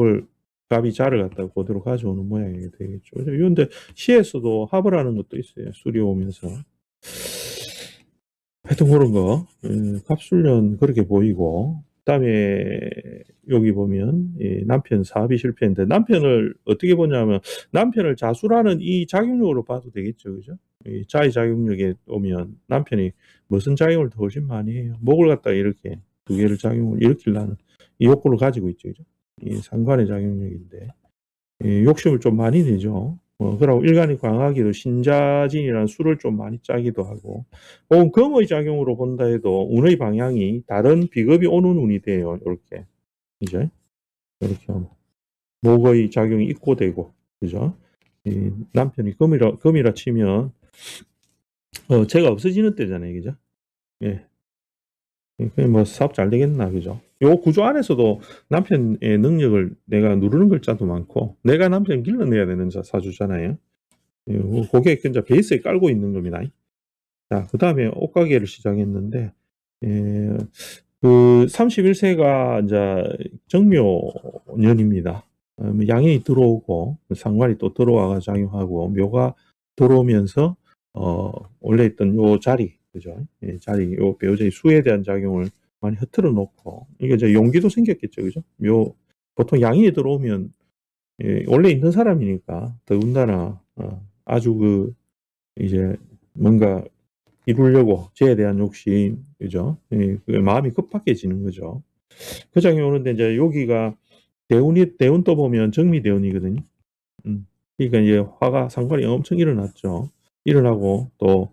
갑이 자를 갖다가 그대로 가져오는 모양이 되겠죠. 그런데 시에서도 합을 하는 것도 있어요. 수리 오면서. 하여튼 그런 거. 갑술련 그렇게 보이고 그다음에 여기 보면 남편 사업이 실패했는데 남편을 어떻게 보냐면 남편을 자수라는 이 작용력으로 봐도 되겠죠. 그죠? 이 자의 작용력에 오면 남편이 무슨 작용을 더 훨씬 많이 해요. 목을 갖다가 이렇게 두 개를 작용을 일으키려는 이 욕구를 가지고 있죠. 그죠? 이 상관의 작용력인데 욕심을 좀 많이 내죠. 그러고 일간이 강하기도 신자진이라는 수를 좀 많이 짜기도 하고 혹은 금의 작용으로 본다 해도 운의 방향이 다른 비겁이 오는 운이 돼요. 이렇게 이제 이렇게 하면 목의 작용이 입고되고 그죠? 이 남편이 금이라 치면 제가 없어지는 때잖아요. 그죠? 예. 그냥 뭐 사업 잘 되겠나 그죠? 요 구조 안에서도 남편의 능력을 내가 누르는 글자도 많고 내가 남편 길러내야 되는 사주잖아요. 그게 이제 베이스에 깔고 있는 겁니다. 자, 그 다음에 옷가게를 시작했는데 그 31세가 이제 정묘년입니다. 양인이 들어오고 상관이 또 들어와가 작용하고 묘가 들어오면서 원래 있던 요 자리 그죠? 자리 요 배우자의 수에 대한 작용을 많이 흐트러 놓고 이게 이제 용기도 생겼겠죠, 그죠? 보통 양인이 들어오면 원래 있는 사람이니까 더군다나 아주 이제 뭔가 이루려고 죄에 대한 욕심, 그죠? 마음이 급박해지는 거죠. 그 작용이 오는데 이제 여기가 대운 떠보면 정미대운이거든요. 그러니까 이제 화가 상관이 엄청 일어났죠. 일어나고 또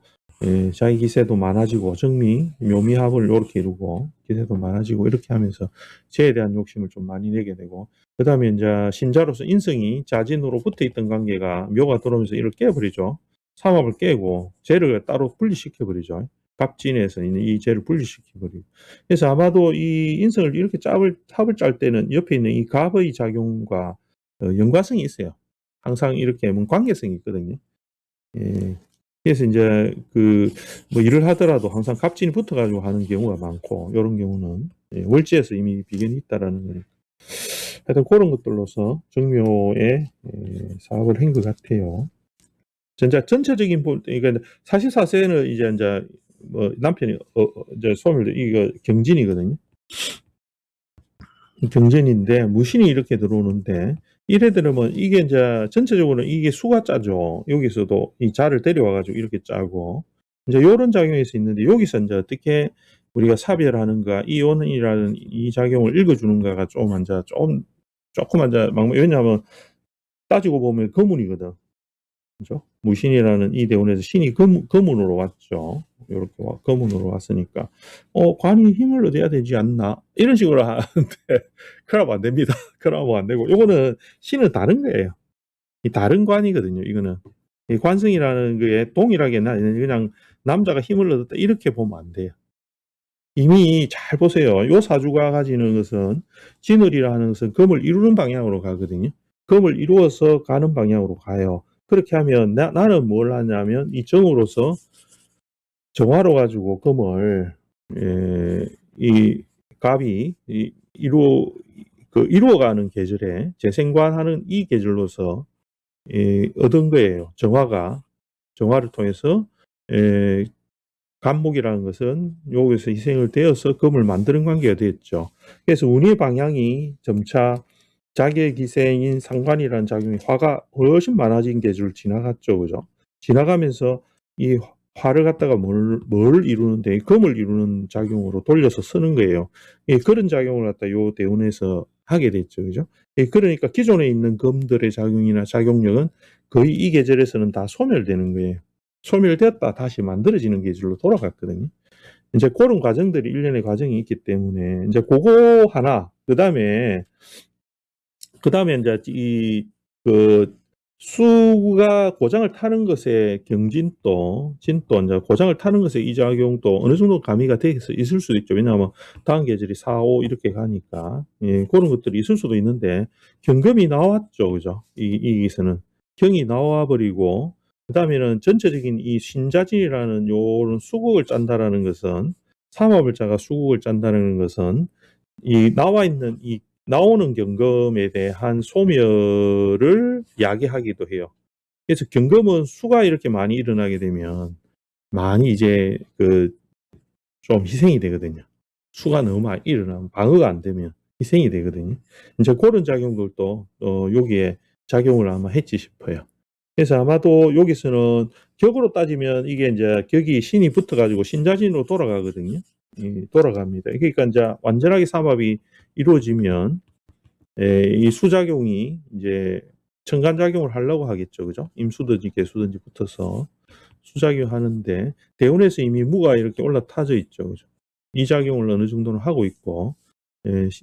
자기 기세도 많아지고 정미, 묘미합을 이렇게 이루고 기세도 많아지고 이렇게 하면서 죄에 대한 욕심을 좀 많이 내게 되고 그 다음에 이제 신자로서 인성이 자진으로 붙어있던 관계가 묘가 들어오면서 이를 깨버리죠. 삼합을 깨고 죄를 따로 분리시켜버리죠. 갑진에서 있는 이 죄를 분리시켜버리고 그래서 아마도 이 인성을 이렇게 합을 짤 때는 옆에 있는 이 갑의 작용과 연관성이 있어요. 항상 이렇게 관계성이 있거든요. 예. 그래서 이제 뭐 일을 하더라도 항상 갑진이 붙어가지고 하는 경우가 많고 이런 경우는 월지에서 이미 비견이 있다라는 거니까 하여튼 그런 것들로서 정묘에 사업을 한 것 같아요. 진짜 전체적인 그러니까 사시사세는 이제 뭐 남편이 이제 소멸도 이거 경진이거든요. 경진인데 무신이 이렇게 들어오는데 이래 들으면 이게 이제 전체적으로는 이게 수가 짜죠. 여기서도 이 자를 데려와가지고 이렇게 짜고 이제 요런 작용이 있는데 여기서 이제 어떻게 우리가 사별하는가 이 원이라는 이 작용을 읽어주는가가 조금 조금 왜냐하면 따지고 보면 거문이거든. 그죠? 무신이라는 이 대운에서 신이 거문으로 왔죠. 이렇게 거문으로 왔으니까 관이 힘을 얻어야 되지 않나 이런 식으로 하는데 그러면 안 됩니다. 그러면 안 되고 이거는 신은 다른 거예요. 이 다른 관이거든요. 이거는 이 관성이라는 게 동일하게 그냥 남자가 힘을 얻었다 이렇게 보면 안 돼요. 이미 잘 보세요. 요 사주가 가지는 것은 진을이라는 것은 금을 이루는 방향으로 가거든요. 금을 이루어서 가는 방향으로 가요. 그렇게 하면 나는 뭘 하냐면 이 정으로서 정화로 가지고 금을 이 갑이 이루어가는 계절에 재생관하는 이 계절로서 얻은 거예요. 정화를 통해서 간목이라는 것은 여기서 희생을 되어서 금을 만드는 관계가 되었죠. 그래서 운의 방향이 점차 자기의 기생인 상관이라는 작용이 화가 훨씬 많아진 계절을 지나갔죠. 그죠? 지나가면서 이 화를 갖다가 뭘 이루는데 금을 이루는 작용으로 돌려서 쓰는 거예요. 예, 그런 작용을 갖다 요 대운에서 하게 됐죠. 그죠? 예, 그러니까 기존에 있는 금들의 작용이나 작용력은 거의 이 계절에서는 다 소멸되는 거예요. 소멸되었다 다시 만들어지는 계절로 돌아갔거든요. 이제 그런 과정들이 일련의 과정이 있기 때문에 이제 그거 하나 그다음에 이제 그 수가 고장을 타는 것에 진또 이제 고장을 타는 것에 이 작용도 어느 정도 가미가 돼 있을 수도 있죠. 왜냐하면 다음 계절이 4, 5 이렇게 가니까 예, 그런 것들이 있을 수도 있는데 경금이 나왔죠, 그죠? 이기서는 경이 나와 버리고 그다음에는 전체적인 이 신자진이라는 요런 수국을 짠다라는 것은 삼합을자가 수국을 짠다는 것은 이 나오는 경금에 대한 소멸을 야기하기도 해요. 그래서 경금은 수가 이렇게 많이 일어나게 되면 많이 이제 좀 희생이 되거든요. 수가 너무 많이 일어나면 방어가 안 되면 희생이 되거든요. 이제 그런 작용들도 여기에 작용을 아마 했지 싶어요. 그래서 아마도 여기서는 격으로 따지면 이게 이제 격이 신이 붙어가지고 신자진으로 돌아가거든요. 돌아갑니다. 그러니까 이제 완전하게 삼합이 이루어지면 이 수작용이 이제 청간작용을 하려고 하겠죠. 그죠? 임수든지 개수든지 붙어서 수작용하는데 대운에서 이미 무가 이렇게 올라타져 있죠. 그죠? 이 작용을 어느 정도는 하고 있고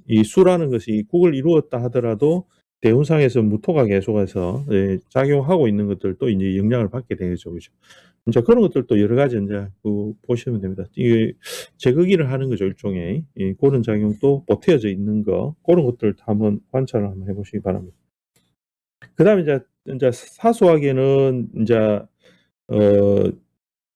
이 수라는 것이 국을 이루었다 하더라도 대운상에서 무토가 계속해서 작용하고 있는 것들도 이제 영향을 받게 되죠. 그죠? 이제 그런 것들도 여러 가지 이제 보시면 됩니다. 이게 제거기를 하는 거죠, 일종의. 그런 작용도 보태어져 있는 거, 그런 것들을 한번 관찰을 한번 해보시기 바랍니다. 그 다음에 이제 사소하게는 이제,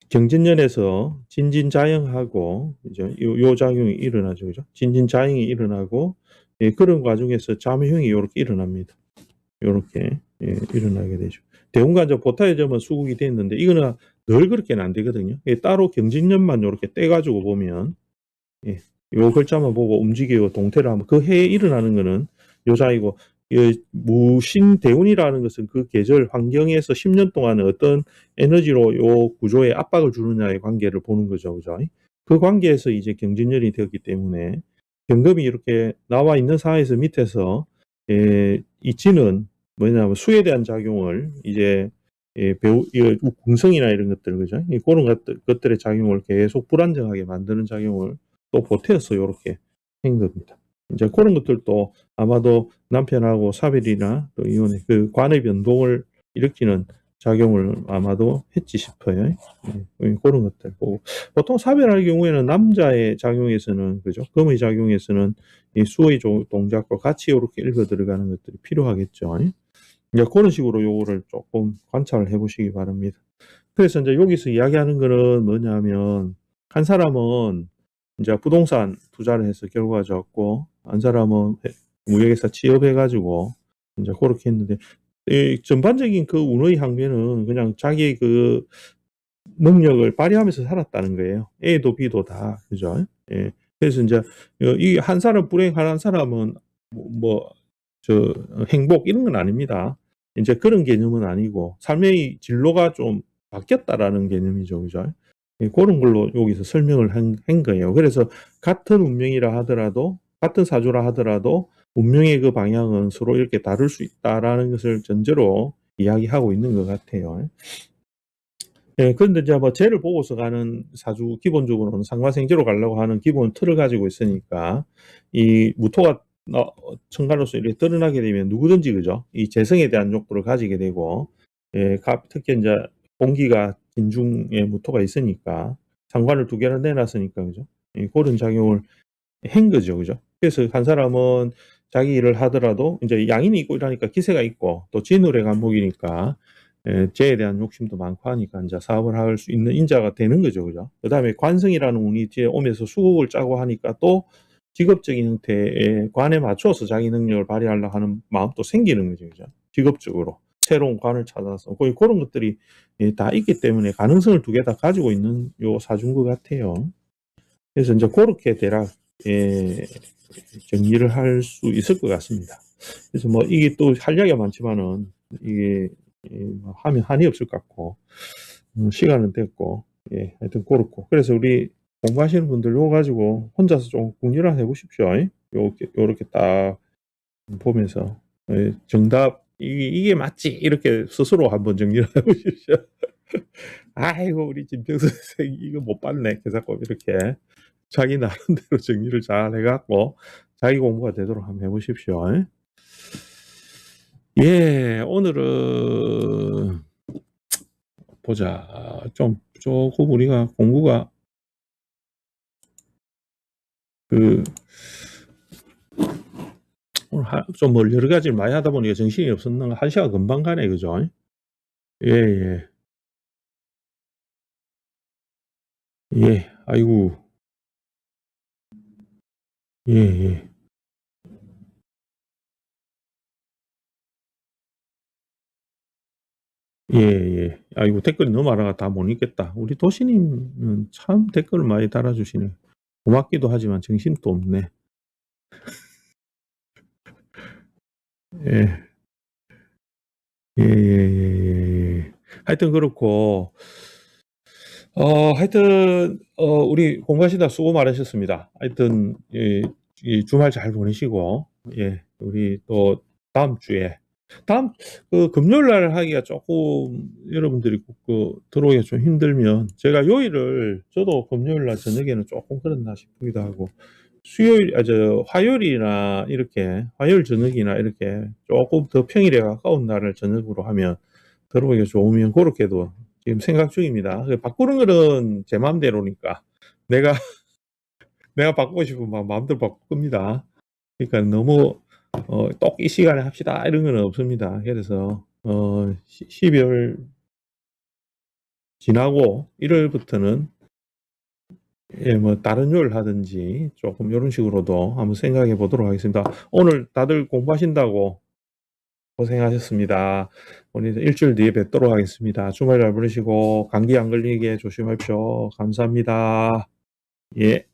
경진년에서 진진자영하고, 이제 요 작용이 일어나죠, 그죠? 진진자영이 일어나고, 예, 그런 과정에서 잠형이 이렇게 일어납니다. 요렇게 일어나게 되죠. 대운과 이제 보타의 점은 수국이 됐는데 이거는 늘 그렇게는 안 되거든요. 따로 경진년만 요렇게 떼가지고 보면 요 글자만 보고 움직이고 동태를 하면 그 해에 일어나는 거는 요자이고 무신대운이라는 것은 그 계절 환경에서 10년 동안 어떤 에너지로 요 구조에 압박을 주느냐의 관계를 보는 거죠. 그죠? 그 관계에서 이제 경진년이 되었기 때문에 경금이 이렇게 나와 있는 상황에서 밑에서 이 진은 뭐냐면 수에 대한 작용을 이제 궁성이나 이런 것들, 그죠? 그런 것들의 작용을 계속 불안정하게 만드는 작용을 또 보태어서 이렇게 한 겁니다. 이제 그런 것들도 아마도 남편하고 사별이나 또 이혼의 그 관의 변동을 일으키는 작용을 아마도 했지 싶어요. 그런 것들 보고 보통 사별할 경우에는 남자의 작용에서는 그죠? 금의 작용에서는 이 수의 동작과 같이 이렇게 읽어 들어가는 것들이 필요하겠죠. 이제 그런 식으로 요거를 조금 관찰을 해보시기 바랍니다. 그래서 이제 여기서 이야기하는 거는 뭐냐면 한 사람은 이제 부동산 투자를 해서 결과가 좋았고 한 사람은 무역회사 취업해가지고 이제 그렇게 했는데 이 전반적인 그 운의 항면은 그냥 자기 그 능력을 발휘하면서 살았다는 거예요. A도 B도 다 그죠? 예. 그래서 이제 이 한 사람 불행한 사람은 저 행복 이런 건 아닙니다. 이제 그런 개념은 아니고 삶의 진로가 좀 바뀌었다라는 개념이죠. 그죠? 예, 그런 걸로 여기서 설명을 한 거예요. 그래서 같은 운명이라 하더라도 같은 사주라 하더라도 운명의 그 방향은 서로 이렇게 다를 수 있다라는 것을 전제로 이야기하고 있는 것 같아요. 예, 그런데 이제 뭐 재를 보고서 가는 사주 기본적으로는 상관생재로 가려고 하는 기본 틀을 가지고 있으니까 이 무토가 천간으로서 이렇게 드러나게 되면 누구든지 그죠? 이 재성에 대한 욕구를 가지게 되고 특히 이제 공기가 진중에 무토가 있으니까 상관을 두 개나 내놨으니까 그죠? 그런 작용을 한 거죠, 그죠? 그래서 한 사람은 자기 일을 하더라도 이제 양인이 있고 이러니까 기세가 있고 또 진울의 간목이니까 재에 대한 욕심도 많고 하니까 이제 사업을 할 수 있는 인자가 되는 거죠, 그죠? 그 다음에 관성이라는 운이 뒤에 오면서 수국을 짜고 하니까 또 직업적인 형태의 관에 맞춰서 자기 능력을 발휘하려고 하는 마음도 생기는 거죠, 그죠? 직업적으로 새로운 관을 찾아서 거의 그런 것들이 다 있기 때문에 가능성을 두 개 다 가지고 있는 요 사주인 것 같아요. 그래서 이제 그렇게 대략 정리를 할 수 있을 것 같습니다. 그래서 뭐 이게 또 할 이야기가 많지만은 이게 하면 한이 없을 것 같고 시간은 됐고 예, 하여튼 그렇고. 그래서 우리 공부하시는 분들 요거 가지고 혼자서 좀 궁리를 해보십시오. 요렇게 딱 보면서 정답 이게 맞지 이렇게 스스로 한번 정리를 해보십시오. 아이고 우리 진평 선생 이거 못 봤네. 그래서 꼭 이렇게 자기 나름대로 정리를 잘 해갖고 자기 공부가 되도록 한번 해보십시오. 예, 오늘은 보자. 좀 조금 우리가 공부가 그 오늘 좀 뭘 여러 가지를 많이 하다 보니까 정신이 없었는 한 시간 금방 가네, 그죠? 예, 예, 예. 아이고, 예, 예, 예, 예. 아이고 댓글이 너무 많아가 다 못 읽겠다. 우리 도시님은 참 댓글을 많이 달아주시네. 고맙기도 하지만 정신도 없네. 예, 예, 예, 예, 예. 하여튼 그렇고, 하여튼, 우리 공부하시다 수고 많으셨습니다. 하여튼, 이 주말 잘 보내시고, 예, 우리 또 다음 주에, 그 금요일 날 하기가 조금 여러분들이 들어오기가 좀 힘들면, 제가 요일을, 저도 금요일 날 저녁에는 조금 그렇나 싶기도 하고, 화요일이나 이렇게, 화요일 저녁이나 이렇게 조금 더 평일에 가까운 날을 저녁으로 하면 들어오기가 좋으면 그렇게도 지금 생각 중입니다. 바꾸는 거는 제 마음대로니까. 내가, 내가 바꾸고 싶으면 마음대로 바꿀 겁니다. 그러니까 너무, 꼭 이 시간에 합시다. 이런 건 없습니다. 그래서, 12월 지나고 1월부터는 예, 뭐, 다른 요일 하든지 조금 이런 식으로도 한번 생각해 보도록 하겠습니다. 오늘 다들 공부하신다고 고생하셨습니다. 오늘 일주일 뒤에 뵙도록 하겠습니다. 주말 잘 보내시고 감기 안 걸리게 조심하십시오. 감사합니다. 예.